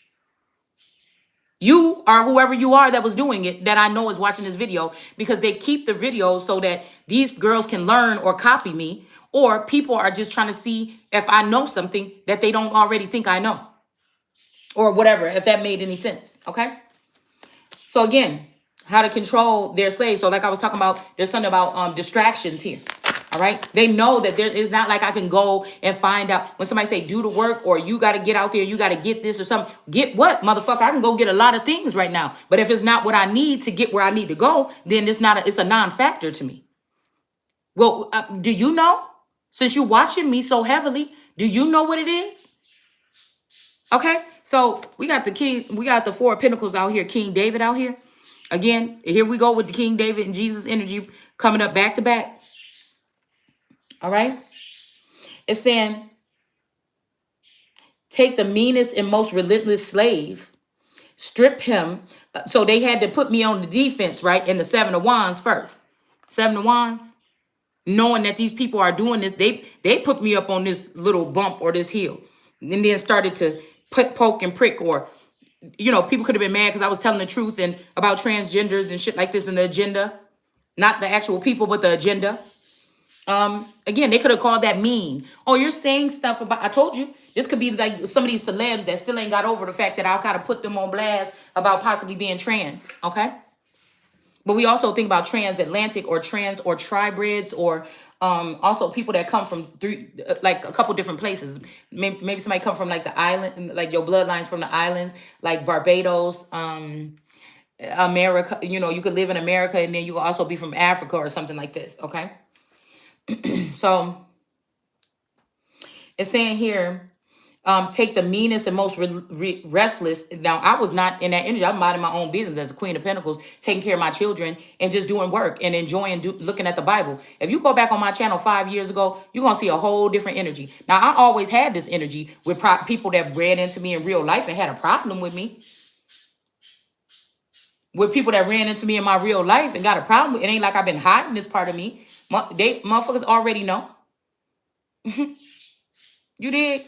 You are whoever you are that was doing it, that I know is watching this video, because they keep the videos so that these girls can learn or copy me, or people are just trying to see if I know something that they don't already think I know, or whatever, if that made any sense, okay? So again, how to control their slaves. So like I was talking about, there's something about distractions here. All right. They know that it's not like I can go and find out when somebody say do the work, or you got to get out there, you got to get this or something. Get what, motherfucker? I can go get a lot of things right now. But if it's not what I need to get where I need to go, then it's a non-factor to me. Well, do you know? Since you're watching me so heavily, do you know what it is? Okay. So we got the king. We got the 4 of Pentacles out here. King David out here. Again, here we go with the King David and Jesus energy coming up back to back. All right. It's saying, take the meanest and most relentless slave, strip him. So they had to put me on the defense, right? In the 7 of Wands first. 7 of Wands. Knowing that these people are doing this, they put me up on this little bump or this hill. And then started to poke and prick, or, people could have been mad because I was telling the truth and about transgenders and shit like this in the agenda. Not the actual people, but the agenda. Again, they could have called that mean. Oh, you're saying stuff about, I told you, This could be like some of these celebs that still ain't got over the fact that I'll kind of put them on blast about possibly being trans. Okay. But we also think about transatlantic or trans or tribreds or also people that come from like a couple different places. Maybe somebody come from like the island, like your bloodlines from the islands, like Barbados, America. You know, you could live in America and then you could also be from Africa or something like this. Okay. So it's saying here, take the meanest and most restless. Now, I was not in that energy. I'm minding my own business as a Queen of Pentacles, taking care of my children and just doing work and enjoying looking at the Bible. If you go back on my channel 5 years ago, you're going to see a whole different energy. Now, I always had this energy with people that ran into me in real life and had a problem with me. With people that ran into me in my real life and got a problem with it. Ain't like I've been hiding this part of me. They motherfuckers already know. You did.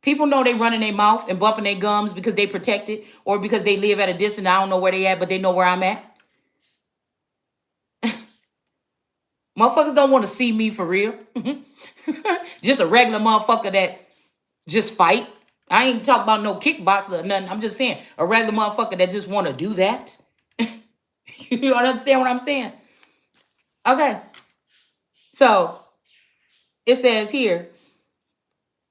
People know they running their mouth and bumping their gums because they protected or because they live at a distance. I don't know where they at, but they know where I'm at. Motherfuckers don't want to see me for real. Just a regular motherfucker that just fight. I ain't talking about no kickboxer or nothing. I'm just saying a regular motherfucker that just want to do that. You don't understand what I'm saying? Okay. So it says here,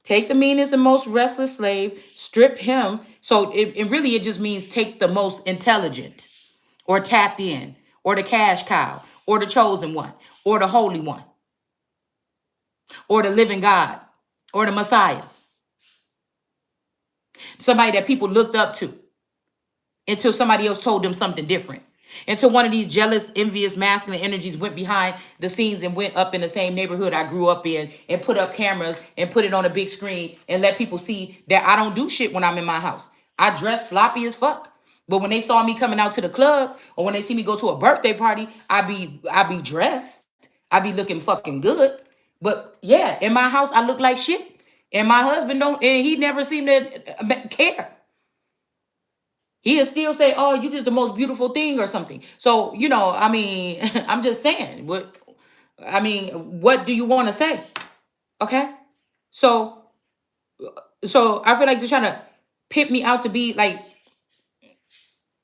take the meanest and most restless slave, strip him. So it really, it just means take the most intelligent or tapped in or the cash cow or the chosen one or the holy one or the living God or the Messiah. Somebody that people looked up to until somebody else told them something different. Until one of these jealous, envious, masculine energies went behind the scenes and went up in the same neighborhood I grew up in and put up cameras and put it on a big screen and let people see that I don't do shit when I'm in my house. I dress sloppy as fuck. But when they saw me coming out to the club or when they see me go to a birthday party, I be dressed. I be looking fucking good. But yeah, in my house, I look like shit. And my husband don't, and he never seemed to care. He'll still say, oh, you just the most beautiful thing or something. So, you know, I mean, I'm just saying, what do you want to say? Okay. So I feel like they're trying to pit me out to be like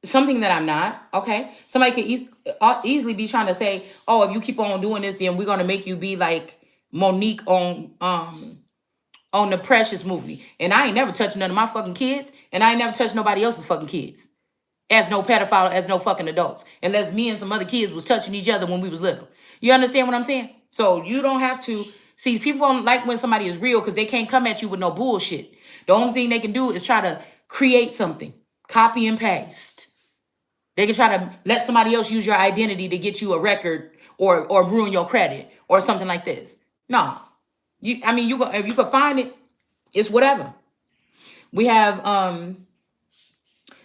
something that I'm not. Okay. Somebody can easily be trying to say, oh, if you keep on doing this, then we're going to make you be like Monique on the Precious movie. And I ain't never touched none of my fucking kids. And I ain't never touched nobody else's fucking kids. As no pedophile, as no fucking adults. Unless me and some other kids was touching each other when we was little. You understand what I'm saying? So you don't have to... See, people don't like when somebody is real because they can't come at you with no bullshit. The only thing they can do is try to create something. Copy and paste. They can try to let somebody else use your identity to get you a record or ruin your credit or something like this. No. If you could find it, it's whatever. We have...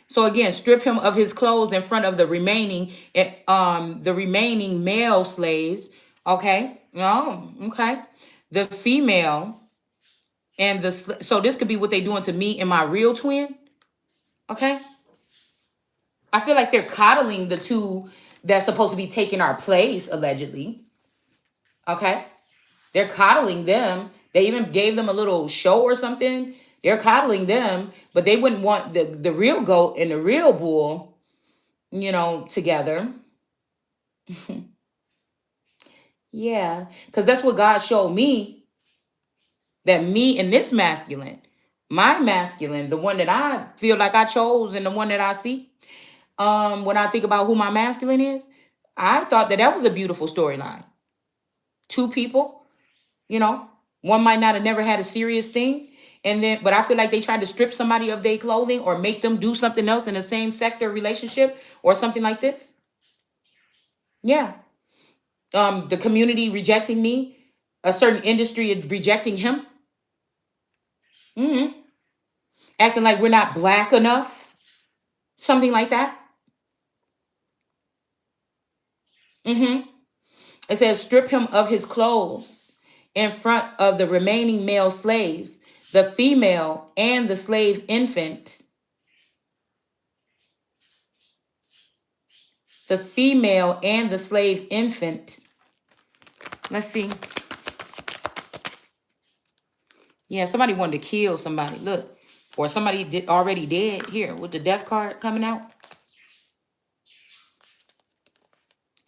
So again, strip him of his clothes in front of the remaining male slaves. Okay. Oh, okay. The female and so this could be what they doing to me and my real twin. Okay. I feel like they're coddling the two that's supposed to be taking our place, allegedly. Okay. They're coddling them. They even gave them a little show or something. They're coddling them, but they wouldn't want the real goat and the real bull, you know, together. Yeah, because that's what God showed me, that me and this masculine, my masculine, the one that I feel like I chose and the one that I see, when I think about who my masculine is, I thought that was a beautiful storyline. Two people, you know, one might not have never had a serious thing. But I feel like they tried to strip somebody of their clothing or make them do something else in the same sector relationship or something like this. Yeah. The community rejecting me, a certain industry is rejecting him. Acting like we're not black enough. Something like that. It says, strip him of his clothes in front of the remaining male slaves, the female and the slave infant. The female and the slave infant. Let's see. Yeah, somebody wanted to kill somebody. Look. Or somebody already dead. Here, with the death card coming out.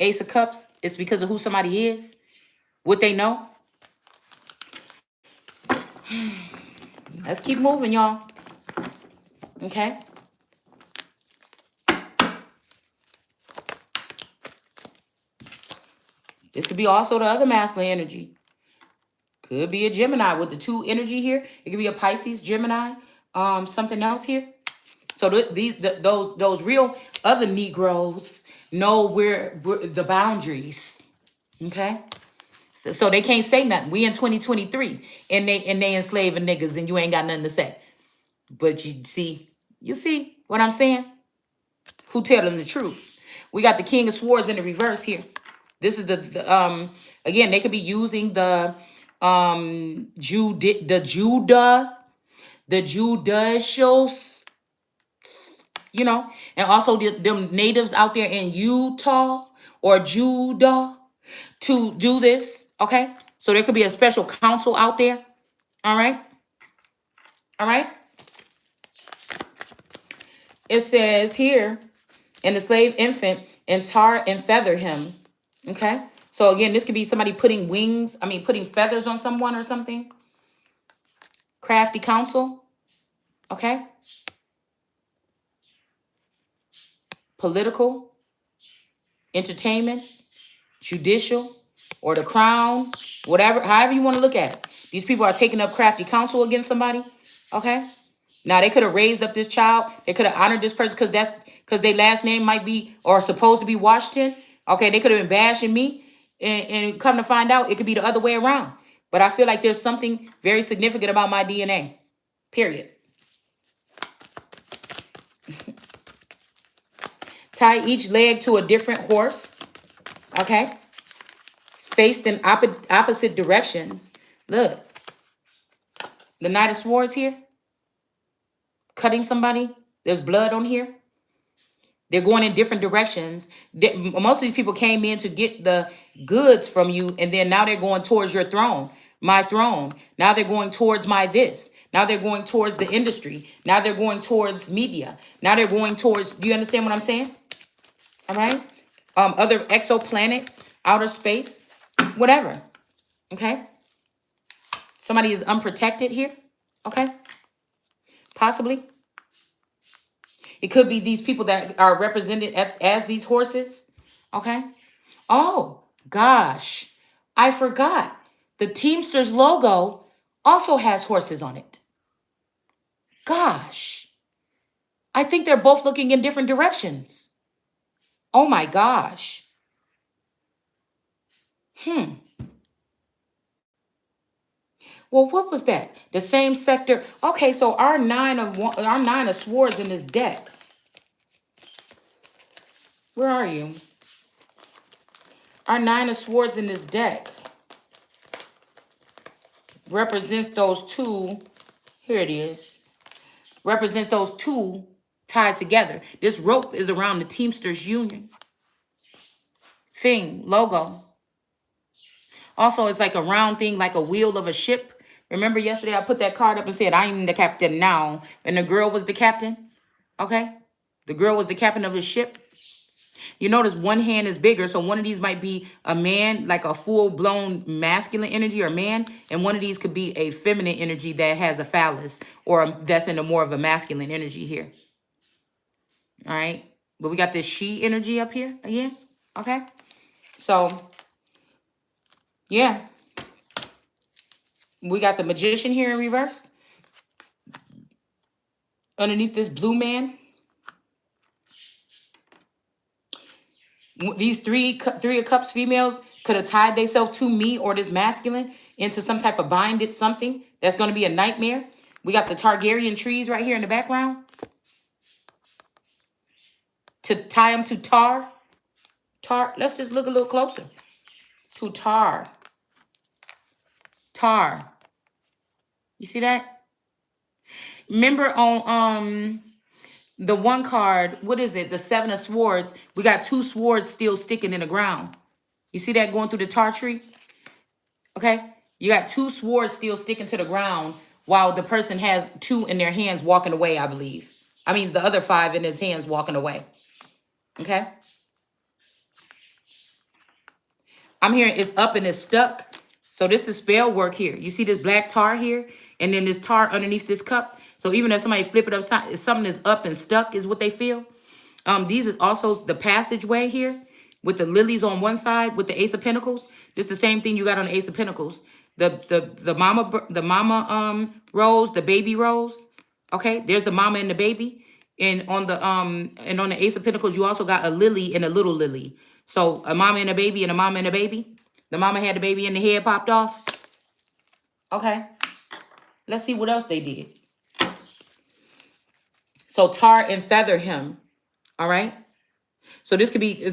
Ace of Cups. It's because of who somebody is. What they know. Let's keep moving, y'all. Okay. This could be also the other masculine energy. Could be a Gemini with the 2 energy here. It could be a Pisces, Gemini, something else here. So those real other Negroes know where the boundaries. Okay. So they can't say nothing. We in 2023 and they enslaving niggas and you ain't got nothing to say. But you see what I'm saying? Who telling the truth? We got the King of Swords in the reverse here. This is again, they could be using the judicial, and also them natives out there in Utah or Judah to do this. Okay, so there could be a special council out there. All right. It says here, and the slave infant and tar and feather him. Okay. So again, this could be somebody putting putting feathers on someone or something. Crafty counsel. Okay. Political, entertainment, judicial, or the crown, whatever, however you want to look at it. These people are taking up crafty counsel against somebody. Okay. Now they could have raised up this child. They could have honored this person because their last name might be or supposed to be Washington. Okay, they could have been bashing me, and come to find out, it could be the other way around. But I feel like there's something very significant about my DNA. Period. Tie each leg to a different horse. Okay. Faced in opposite directions. Look. The Knight of Swords here. Cutting somebody. There's blood on here. They're going in different directions. Most of these people came in to get the goods from you, and then now they're going towards your throne, my throne. Now they're going towards my this. Now they're going towards the industry. Now they're going towards media. Now they're going towards, do you understand what I'm saying? All right. Other exoplanets, outer space, whatever. Okay. Somebody is unprotected here. Okay. Possibly. It could be these people that are represented as these horses. Okay. Oh, gosh. I forgot. The Teamsters logo also has horses on it. Gosh. I think they're both looking in different directions. Oh, my gosh. Well, what was that? The same sector. Okay, so our nine of swords in this deck. Where are you? Our 9 of swords in this deck represents those 2. Here it is. Represents those 2 tied together. This rope is around the Teamsters Union thing, logo. Also, it's like a round thing, like a wheel of a ship. Remember yesterday I put that card up and said, I'm the captain now. And the girl was the captain. Okay? The girl was the captain of the ship. You notice one hand is bigger, so one of these might be a man, like a full-blown masculine energy or man, and one of these could be a feminine energy that has a phallus or that's in a more of a masculine energy here. All right? But we got this she energy up here again, okay? So, yeah. We got the magician here in reverse. Underneath this blue man. These three of cups females could have tied themselves to me or this masculine into some type of binded something that's going to be a nightmare. We got the Targaryen trees right here in the background. To tie them to tar. Tar. Let's just look a little closer. To tar. Tar. You see that? Remember on the one card, what is it? The 7 of swords. We got 2 swords still sticking in the ground. You see that going through the tar tree? Okay. You got 2 swords still sticking to the ground while the person has 2 in their hands walking away, I believe. I mean, the other 5 in his hands walking away. Okay. I'm hearing it's up and it's stuck. So this is spell work here. You see this black tar here? And then this tar underneath this cup. So even if somebody flip it upside, if something is up and stuck is what they feel. These are also the passageway here with the lilies on one side with the Ace of Pentacles. This is the same thing you got on the Ace of Pentacles. The mama rose, the baby rose. Okay, there's the mama and the baby. And on the Ace of Pentacles, you also got a lily and a little lily. So a mama and a baby and a mama and a baby. The mama had the baby and the head popped off. Okay. Let's see what else they did. So tar and feather him. All right. So this could be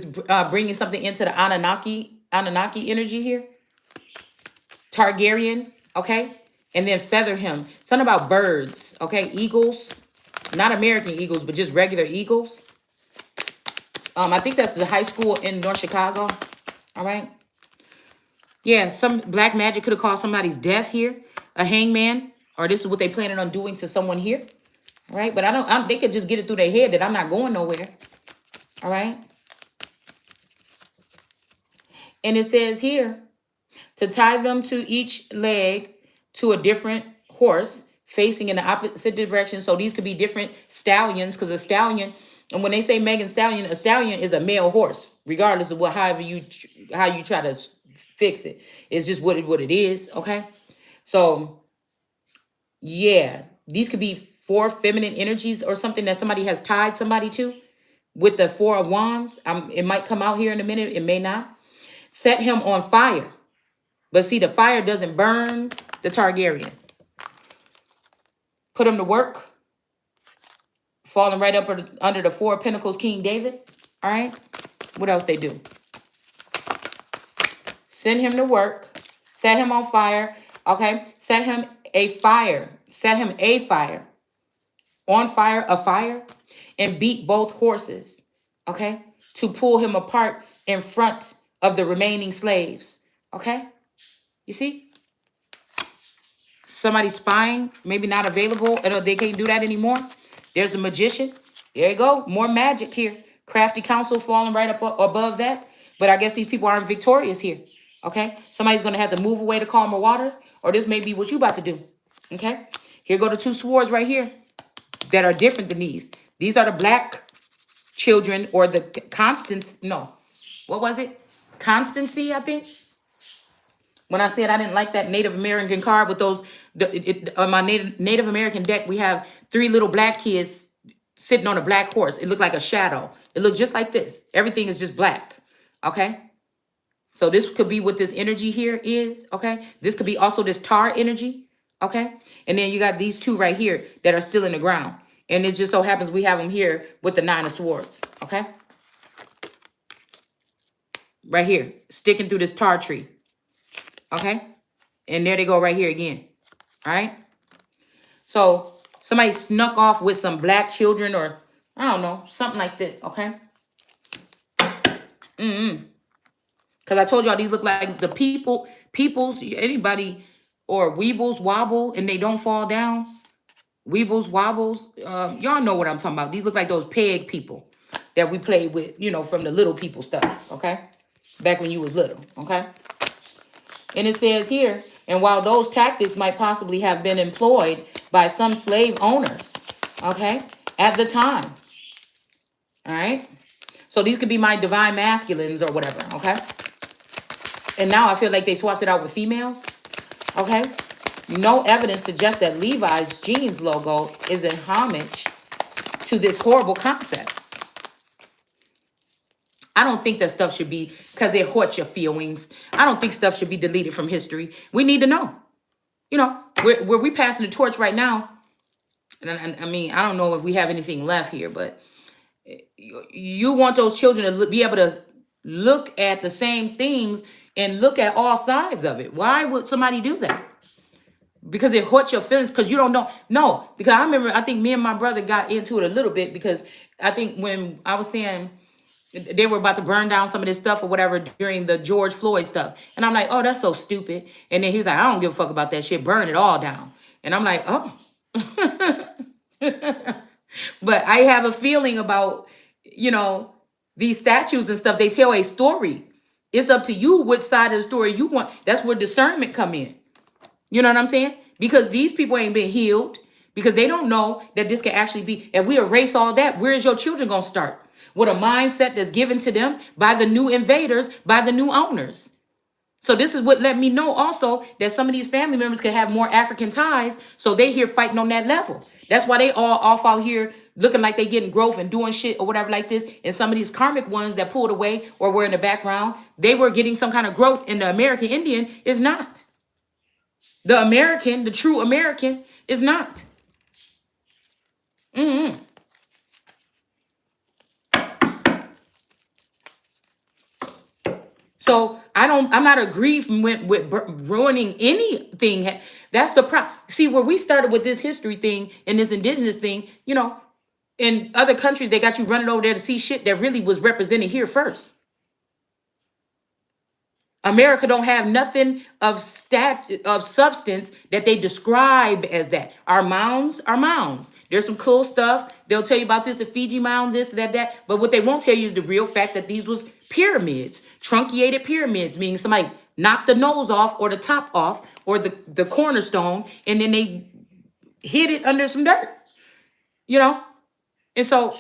bringing something into the Anunnaki energy here. Targaryen. Okay. And then feather him. Something about birds. Okay. Eagles. Not American eagles, but just regular eagles. I think that's the high school in North Chicago. All right. Yeah, some black magic could have caused somebody's death here. A hangman. Or this is what they planning on doing to someone here. All right. But they could just get it through their head that I'm not going nowhere. All right. And it says here, to tie them to each leg to a different horse facing in the opposite direction. So these could be different stallions, because a stallion, and when they say Megan Stallion, a stallion is a male horse, regardless of how you try to fix it. It's just what it is, okay? So, yeah, these could be 4 feminine energies or something that somebody has tied somebody to with the 4 of Wands. It might come out here in a minute. It may not. Set him on fire. But see, the fire doesn't burn the Targaryen. Put him to work. Falling right up under the 4 of Pentacles, King David. All right. What else they do? Send him to work. Set him on fire. Okay. Set him a fire. Set him a fire. On fire, a fire. And beat both horses. Okay. To pull him apart in front of the remaining slaves. Okay. You see? Somebody spying, maybe not available, and they can't do that anymore. There's a magician. There you go. More magic here. Crafty counsel falling right up above that. But I guess these people aren't victorious here. Okay? Somebody's going to have to move away to calmer waters, or this may be what you about to do. Okay? Here go the 2 swords right here that are different than these. These are the black children, or the Constance. No. What was it? Constancy, I think. When I said I didn't like that Native American card with those, on my Native American deck, we have 3 little black kids sitting on a black horse. It looked like a shadow. It looked just like this. Everything is just black. Okay. So this could be what this energy here is. Okay. This could be also this tar energy. Okay. And then you got these 2 right here that are still in the ground. And it just so happens we have them here with the 9 of Swords. Okay. Right here, sticking through this tar tree. Okay. And there they go right here again. All right. So somebody snuck off with some black children, or I don't know, something like this. Okay. Because I told y'all these look like the peoples, anybody, or weebles wobble and they don't fall down. Weebles wobbles. Y'all know what I'm talking about. These look like those peg people that we played with, from the little people stuff. Okay. Back when you was little. Okay. And it says here, and while those tactics might possibly have been employed by some slave owners, okay, at the time, all right? So these could be my divine masculines or whatever, okay? And now I feel like they swapped it out with females, okay? No evidence suggests that Levi's jeans logo is in homage to this horrible concept. I don't think that stuff should be, because it hurts your feelings. I don't think stuff should be deleted from history. We need to know. Where we passing the torch right now. And I mean, I don't know if we have anything left here, but you want those children to be able to look at the same things and look at all sides of it. Why would somebody do that? Because it hurts your feelings, because you don't know. No, because I remember, I think me and my brother got into it a little bit, because I think when I was saying, they were about to burn down some of this stuff or whatever during the George Floyd stuff. And I'm like, oh, that's so stupid. And then he was like, I don't give a fuck about that shit. Burn it all down. And I'm like, oh. But I have a feeling about, you know, these statues and stuff. They tell a story. It's up to you which side of the story you want. That's where discernment come in. You know what I'm saying? Because these people ain't been healed, because they don't know that this can actually be, if we erase all that, where is your children going to start? With a mindset that's given to them by the new invaders, by the new owners. So this is what let me know also that some of these family members can have more African ties. So they here fighting on that level. That's why they all off out here looking like they getting growth and doing shit or whatever like this. And some of these karmic ones that pulled away or were in the background, they were getting some kind of growth, and the American Indian is not. The American, the true American, is not. So I'm not aggrieved with ruining anything. That's the problem. See, where we started with this history thing and this indigenous thing, you know, in other countries, they got you running over there to see shit that really was represented here first. America don't have nothing of substance that they describe as that. Our mounds are mounds. There's some cool stuff. They'll tell you about this, the Fiji mound, this, that. But what they won't tell you is the real fact that these was pyramids, truncated pyramids, meaning somebody knocked the nose off or the top off or the cornerstone, and then they hid it under some dirt, you know? And so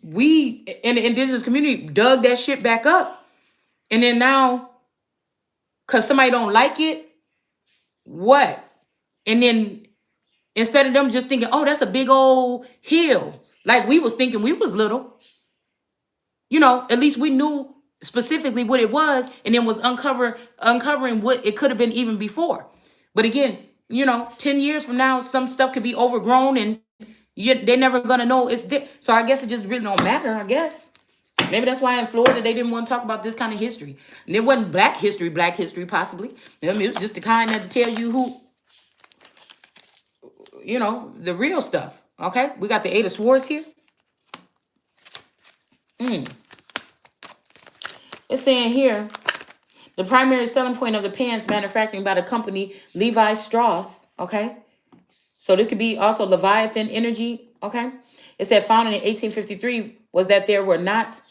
we in the indigenous community dug that shit back up. And then now, because somebody don't like it, what? And then instead of them just thinking, oh, that's a big old hill, like we was thinking we was little, you know, at least we knew specifically what it was, and then was uncovering what it could have been even before. But again, you know, 10 years from now, some stuff could be overgrown, and they're never going to know it's there. So I guess it just really don't matter, I guess. Maybe that's why in Florida they didn't want to talk about this kind of history. And it wasn't black history, possibly. I mean, it was just the kind that to tell you who, you know, the real stuff. Okay? We got the Eight of Swords here. It's saying here, the primary selling point of the pants manufacturing by the company Levi Strauss. Okay? So this could be also Leviathan energy. Okay? It said founded in 1853 was that they were not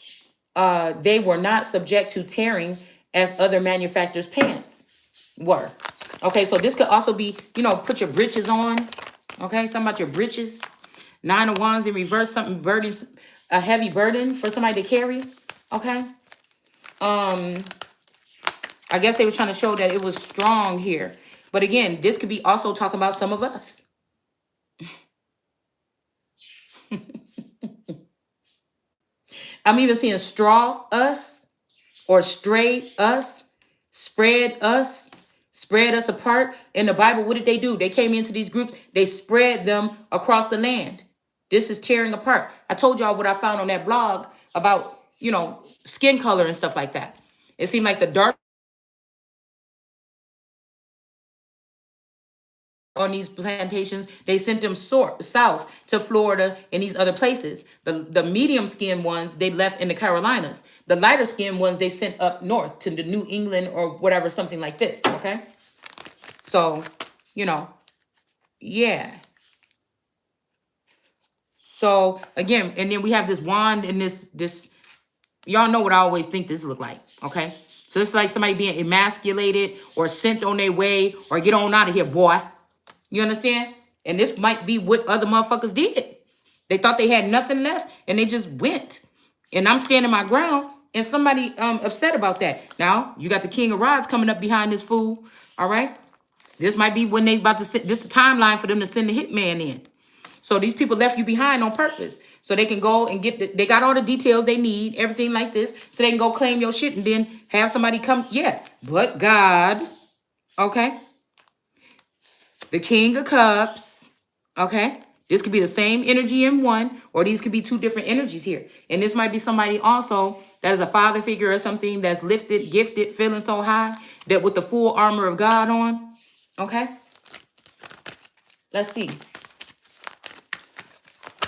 subject to tearing as other manufacturers' pants were. Okay, so this could also be, you know, put your britches on. Okay, something about your britches. 9 of Wands in reverse, something burden, a heavy burden for somebody to carry. Okay. I guess they were trying to show that it was strong here. But again, this could be also talking about some of us. I'm even seeing straw us or stray us, spread us apart. In the Bible, what did they do? They came into these groups. They spread them across the land. This is tearing apart. I told y'all what I found on that blog about, you know, skin color and stuff like that. It seemed like the dark on these plantations, they sent them south to Florida and these other places. The medium skinned ones, they left in the Carolinas. The lighter skinned ones, they sent up north to the New England or whatever, something like this, okay? So, you know, yeah. So, again, and then we have this wand and this, y'all know what I always think this look like, okay? So it's like somebody being emasculated or sent on their way or get on out of here, boy. You understand? And this might be what other motherfuckers did. They thought they had nothing left and they just went. And I'm standing my ground and somebody upset about that. Now, you got the King of Rods coming up behind this fool. All right? This might be when they about to send, this the timeline for them to send the hitman in. So these people left you behind on purpose. So they can go and get, they got all the details they need, everything like this. So they can go claim your shit and then have somebody come. Yeah. But God, okay? The King of Cups, okay? This could be the same energy in one, or these could be two different energies here. And this might be somebody also that is a father figure or something that's lifted, gifted, feeling so high that with the full armor of God on, okay? Let's see.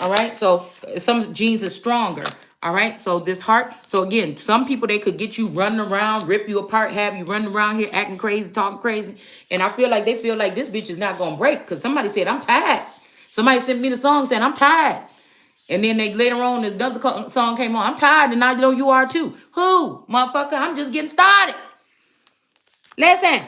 All right, so some genes are stronger. All right. So this heart. So again, some people, they could get you running around, rip you apart, have you running around here acting crazy, talking crazy. And I feel like they feel like this bitch is not gonna break because somebody said I'm tired. Somebody sent me the song saying I'm tired. And then they later on another song came on. I'm tired, and I know you are too. Who, motherfucker? I'm just getting started. Listen.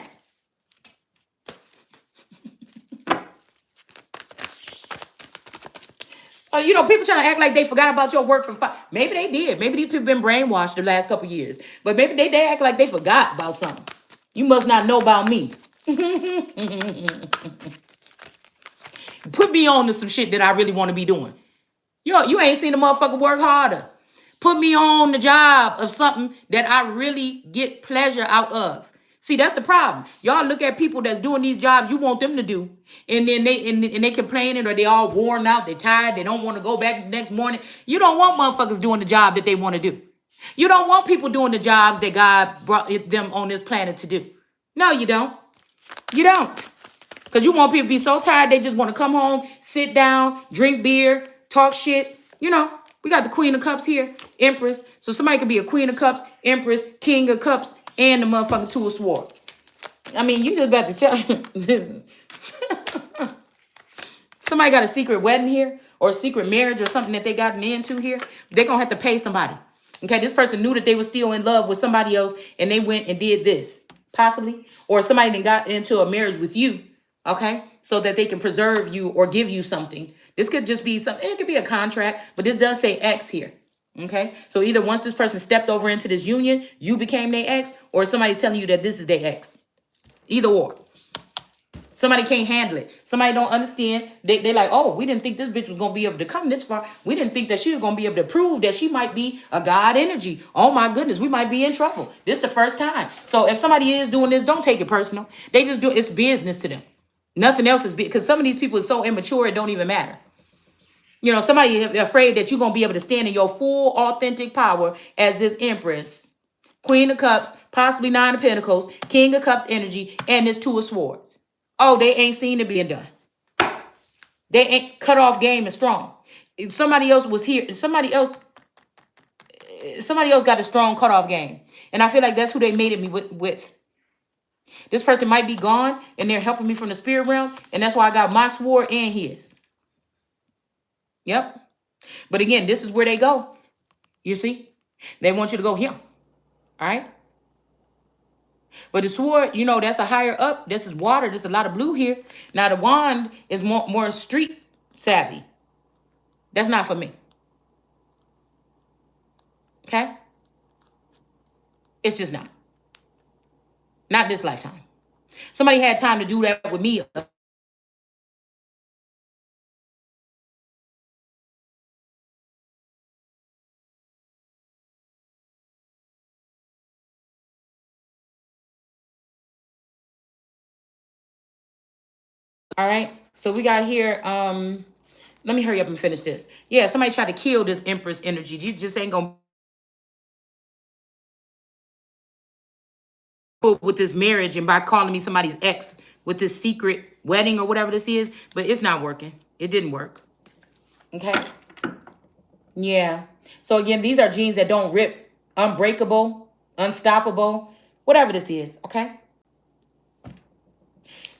You know, people trying to act like they forgot about your work for five. Maybe they did. Maybe these people been brainwashed the last couple years. But maybe they act like they forgot about something. You must not know about me. Put me on to some shit that I really want to be doing. You ain't seen a motherfucker work harder. Put me on the job of something that I really get pleasure out of. See, that's the problem. Y'all look at people that's doing these jobs you want them to do, and then they complaining, or they all worn out, they tired, they don't want to go back the next morning. You don't want motherfuckers doing the job that they want to do. You don't want people doing the jobs that God brought them on this planet to do. No, you don't. You don't. Because you want people to be so tired, they just want to come home, sit down, drink beer, talk shit. You know, we got the Queen of Cups here, Empress. So somebody could be a Queen of Cups, Empress, King of Cups, and the motherfucking Two of Swords. I mean, you just about to tell, listen. Somebody got a secret wedding here, or a secret marriage, or something that they gotten into here. They're going to have to pay somebody. Okay, this person knew that they were still in love with somebody else, and they went and did this, possibly. Or somebody then got into a marriage with you. Okay, so that they can preserve you or give you something. This could just be something. It could be a contract, but this does say ex here. Okay, so either once this person stepped over into this union, you became their ex, or somebody's telling you that this is their ex. Either or. Somebody can't handle it. Somebody don't understand. They like, oh, we didn't think this bitch was going to be able to come this far. We didn't think that she was going to be able to prove that she might be a God energy. Oh, my goodness, we might be in trouble. This is the first time. So if somebody is doing this, don't take it personal. They just do it's business to them. Nothing else is because some of these people are so immature, it don't even matter. You know, somebody afraid that you're going to be able to stand in your full authentic power as this Empress, Queen of Cups, possibly Nine of Pentacles, King of Cups energy, and this Two of Swords. Oh, they ain't seen it being done. They ain't cut off game is strong. Somebody else was here. Somebody else got a strong cutoff game. And I feel like that's who they mated me with. This person might be gone and they're helping me from the spirit realm. And that's why I got my sword and his. Yep. But again, this is where they go. You see? They want you to go here. All right? But the sword, you know, that's a higher up. This is water. There's a lot of blue here. Now the wand is more street savvy. That's not for me. Okay? It's just not. Not this lifetime. Somebody had time to do that with me. All right. So we got here. Let me hurry up and finish this. Yeah, somebody tried to kill this Empress energy. You just ain't gonna with this marriage and by calling me somebody's ex with this secret wedding or whatever this is, but it's not working. It didn't work. Okay. Yeah. So again, these are genes that don't rip, unbreakable, unstoppable, whatever this is. Okay.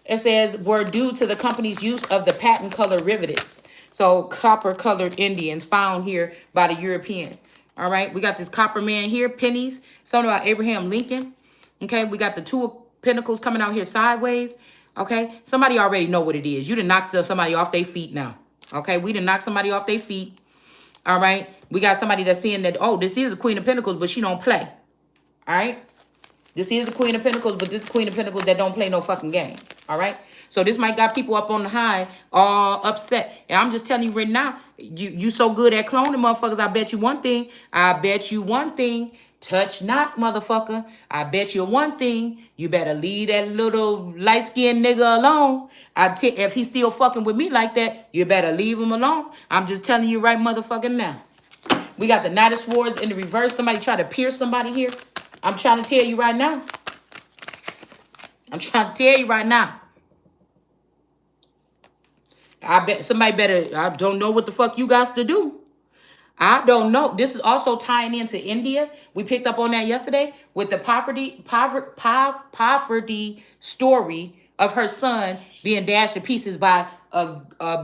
It says were due to the company's use of the patent color rivetics. So copper colored Indians found here by the European. All right. We got this copper man here, pennies, something about Abraham Lincoln. Okay. We got the Two of Pentacles coming out here sideways. Okay. Somebody already know what it is. You done knocked somebody off their feet now. Okay. We done knocked somebody off their feet. All right. We got somebody that's saying that, oh, this is a Queen of Pentacles, but she don't play. All right. This is a Queen of Pentacles, but this Queen of Pentacles that don't play no fucking games. All right. So this might got people up on the high, all upset. And I'm just telling you right now, you so good at cloning motherfuckers. I bet you one thing. I bet you one thing. Touch not, motherfucker. I bet you one thing. You better leave that little light-skinned nigga alone. If he's still fucking with me like that, you better leave him alone. I'm just telling you right motherfucking now. We got the Knight of Swords in the reverse. Somebody try to pierce somebody here. I'm trying to tell you right now. I'm trying to tell you right now. I bet somebody better, I don't know what the fuck you guys to do. I don't know. This is also tying into India. We picked up on that yesterday with the poverty story of her son being dashed to pieces by a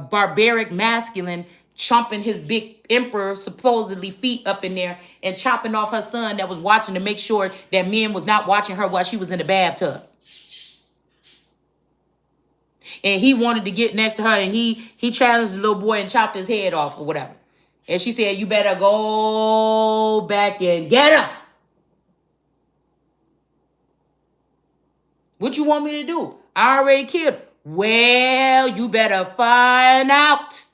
barbaric masculine chomping his big emperor supposedly feet up in there and chopping off her son that was watching to make sure that men was not watching her while she was in the bathtub. And he wanted to get next to her, and he challenged the little boy and chopped his head off or whatever. And she said, "You better go back and get him." What you want me to do? I already killed him. Well, you better find out.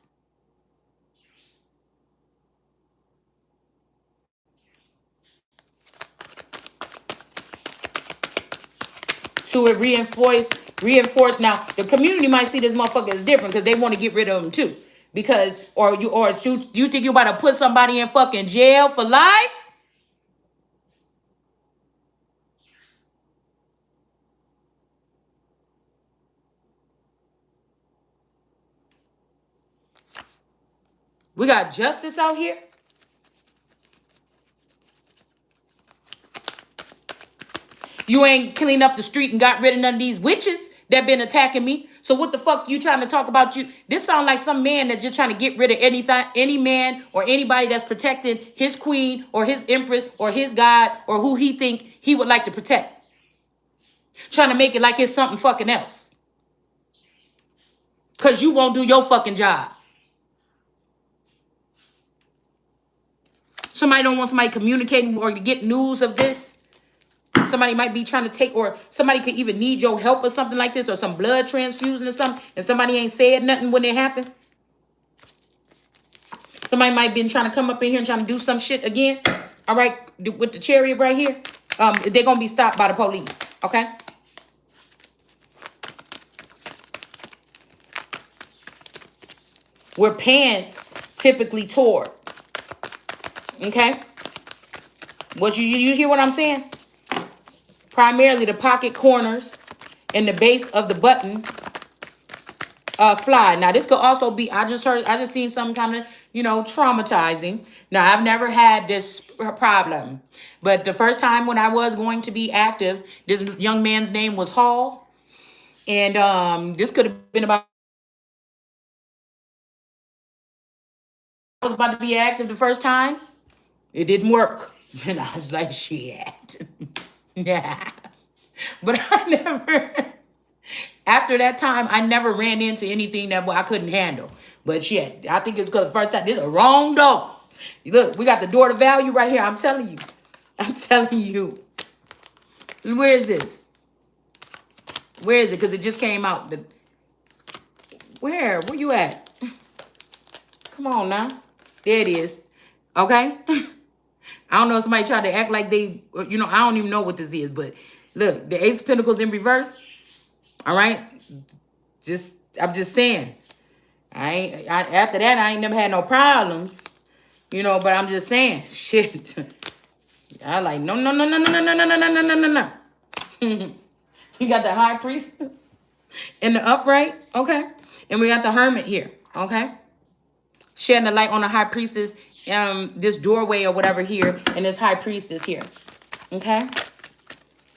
To it reinforce. Now, the community might see this motherfucker as different because they want to get rid of him too. Because, you think you about to put somebody in fucking jail for life? We got justice out here. You ain't cleaned up the street and got rid of none of these witches that been attacking me. So what the fuck you trying to talk about? You this sound like some man that's just trying to get rid of anything, any man or anybody that's protecting his queen or his empress or his god or who he think he would like to protect. Trying to make it like it's something fucking else. Cause you won't do your fucking job. Somebody don't want somebody communicating or to get news of this. Somebody might be trying to take, or somebody could even need your help or something like this, or some blood transfusion or something, and somebody ain't said nothing when it happened. Somebody might been trying to come up in here and trying to do some shit again. All right, with the chariot right here, they're gonna be stopped by the police. Okay. Where pants typically tore. Okay. What you hear what I'm saying? Primarily the pocket corners and the base of the button fly. Now this could also be, I just seen something kind of, traumatizing. Now I've never had this problem, but the first time when I was going to be active, this young man's name was Hall. And this could have been about, I was about to be active the first time. It didn't work. And I was like, shit. Yeah. But I never, after that time, I never ran into anything that I couldn't handle. But shit, I think it's because the first time, this is the wrong door. Look, we got the door to value right here. I'm telling you. I'm telling you. Where is this? Where is it? Because it just came out. Where you at? Come on now. There it is. Okay. I don't know if somebody tried to act like they, I don't even know what this is, but look, the Ace of Pentacles in reverse. All right. I'm just saying. After that, I ain't never had no problems, but I'm just saying, shit. I like, no. You got the High Priest in the upright. Okay. And we got the Hermit here. Okay. Shedding the light on the High Priestess, this doorway or whatever here, and this High Priestess here. Okay.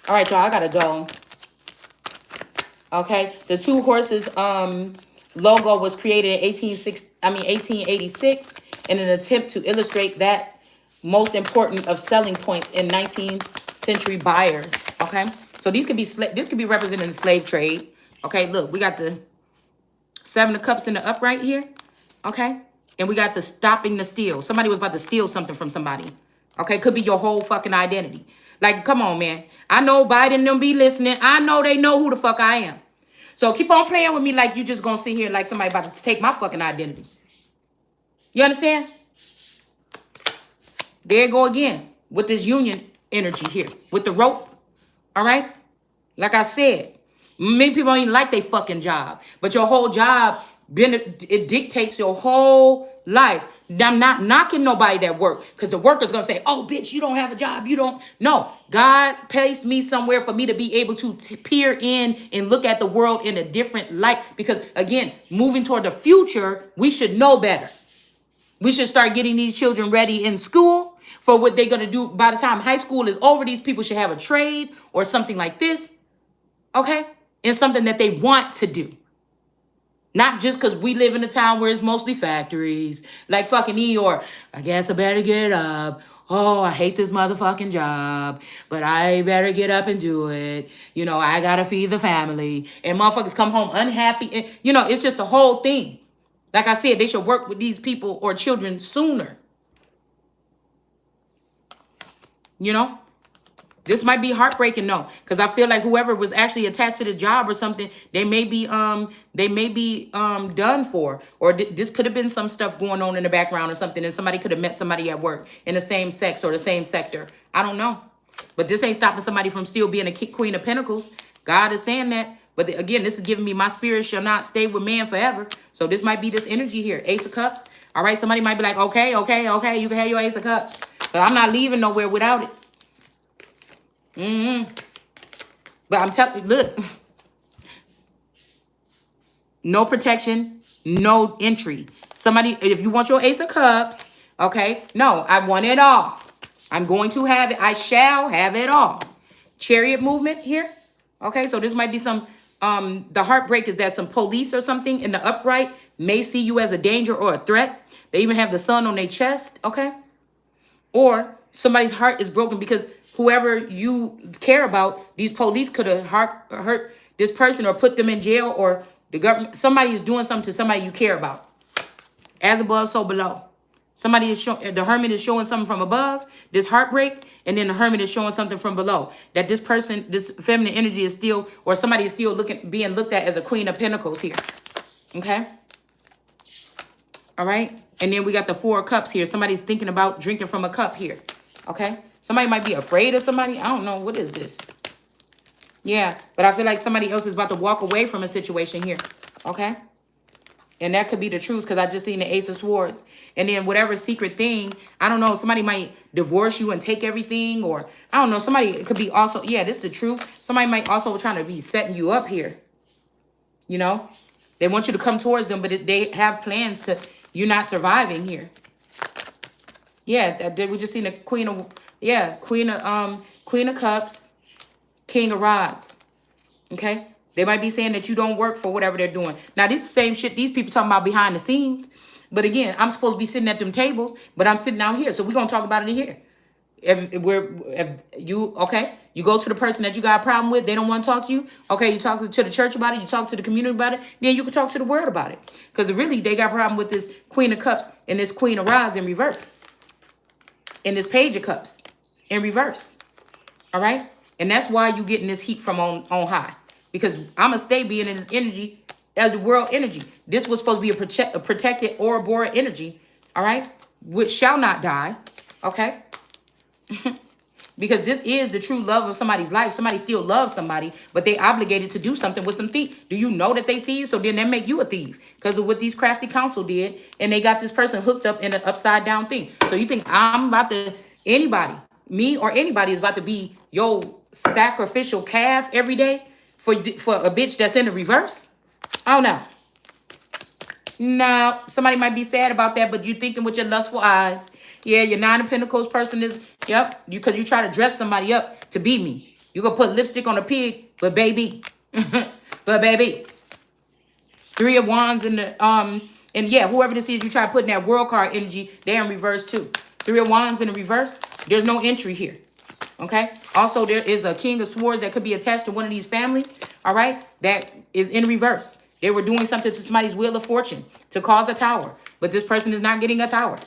All right, y'all, I gotta go. Okay. The Two Horses logo was created in 1886 in an attempt to illustrate that most important of selling points in 19th century buyers. Okay. So this could be representing the slave trade. Okay, look, we got the Seven of Cups in the upright here. Okay. And we got the stopping the steal. Somebody was about to steal something from somebody. Okay, could be your whole fucking identity. Like, come on, man. I know Biden and them be listening. I know they know who the fuck I am. So keep on playing with me like you just gonna sit here like somebody about to take my fucking identity. You understand? There you go again with this union energy here. With the rope. All right? Like I said, many people don't even like their fucking job. But your whole job, it dictates your whole life. I'm not knocking nobody that work, because the worker's gonna say, oh bitch, you don't have a job, you don't. No, God placed me somewhere for me to be able to peer in and look at the world in a different light, because again, moving toward the future, we should know better. We should start getting these children ready in school for what they're going to do by the time high school is over. These people should have a trade or something like this, okay? And something that they want to do. Not just because we live in a town where it's mostly factories, like fucking New York. I guess I better get up. Oh, I hate this motherfucking job, but I better get up and do it. You know, I gotta feed the family. And motherfuckers come home unhappy. And, you know, it's just the whole thing. Like I said, they should work with these people or children sooner. You know? This might be heartbreaking, though, because I feel like whoever was actually attached to the job or something, they may be done for, or this could have been some stuff going on in the background or something, and somebody could have met somebody at work in the same sex or the same sector. I don't know, but this ain't stopping somebody from still being a Queen of Pentacles. God is saying that, but again, this is giving me my spirit shall not stay with man forever. So this might be this energy here, Ace of Cups. All right, somebody might be like, okay, you can have your Ace of Cups, but I'm not leaving nowhere without it. But I'm telling you, look, no protection, no entry. Somebody, if you want your Ace of Cups, okay, no, I want it all. I'm going to have it. I shall have it all. Chariot movement here. Okay, so this might be some, the heartbreak is that some police or something in the upright may see you as a danger or a threat. They even have the sun on their chest, okay? Or somebody's heart is broken because whoever you care about, these police could have hurt this person or put them in jail, or the government, somebody is doing something to somebody you care about. As above, so below. Somebody is showing, the hermit is showing something from above, this heartbreak, and then the hermit is showing something from below. That this person, this feminine energy is still, or somebody is still being looked at as a Queen of Pentacles here. Okay? All right? And then we got the Four of Cups here. Somebody's thinking about drinking from a cup here. Okay? Somebody might be afraid of somebody. I don't know. What is this? Yeah. But I feel like somebody else is about to walk away from a situation here. Okay? And that could be the truth because I just seen the Ace of Swords. And then whatever secret thing, I don't know. Somebody might divorce you and take everything. Or, I don't know. Somebody could be also, yeah, this is the truth. Somebody might also trying to be setting you up here. You know? They want you to come towards them, but they have plans to you not surviving here. Yeah, we just seen the Queen of... Yeah, Queen of Cups, King of Rods. Okay? They might be saying that you don't work for whatever they're doing. Now, this same shit these people talking about behind the scenes. But again, I'm supposed to be sitting at them tables, but I'm sitting out here. So we're going to talk about it in here. If you go to the person that you got a problem with, they don't want to talk to you. Okay, you talk to the church about it, you talk to the community about it, then you can talk to the world about it. Because really, they got a problem with this Queen of Cups and this Queen of Rods in reverse. And this Page of Cups in reverse. All right? And that's why you getting this heat from on high. Because I'm going to stay being in this energy as the world energy. This was supposed to be a protected Ouroboros energy. All right? Which shall not die. Okay? Because this is the true love of somebody's life. Somebody still loves somebody, but they obligated to do something with some thieves. Do you know that they thieves? So then they make you a thief because of what these crafty council did. And they got this person hooked up in an upside down thing. So you think I'm about to, anybody, me or anybody is about to be your sacrificial calf every day for a bitch that's in the reverse? Oh, no. No, somebody might be sad about that, but you thinking with your lustful eyes. Yeah, your Nine of Pentacles person is, yep, because you try to dress somebody up to be me. You gonna put lipstick on a pig, but baby, but baby. Three of Wands in the, and yeah, whoever this is, you try putting that world card energy, they're in reverse too. Three of Wands in the reverse, there's no entry here, okay? Also, there is a King of Swords that could be attached to one of these families, all right, that is in reverse. They were doing something to somebody's Wheel of Fortune to cause a tower, but this person is not getting a tower.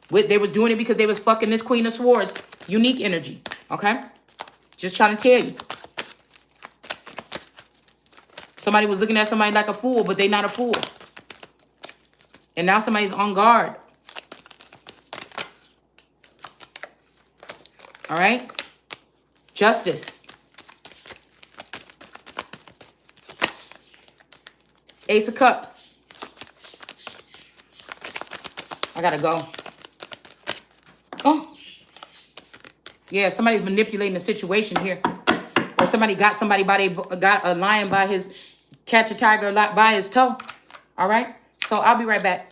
They was doing it because they was fucking this Queen of Swords, unique energy, okay? Just trying to tell you. Somebody was looking at somebody like a fool, but they not a fool. And now somebody's on guard. All right? Justice. Ace of Cups. I gotta go. Oh. Yeah, somebody's manipulating the situation here. Or somebody got somebody got a lion by his, catch a tiger by his toe. All right? So I'll be right back.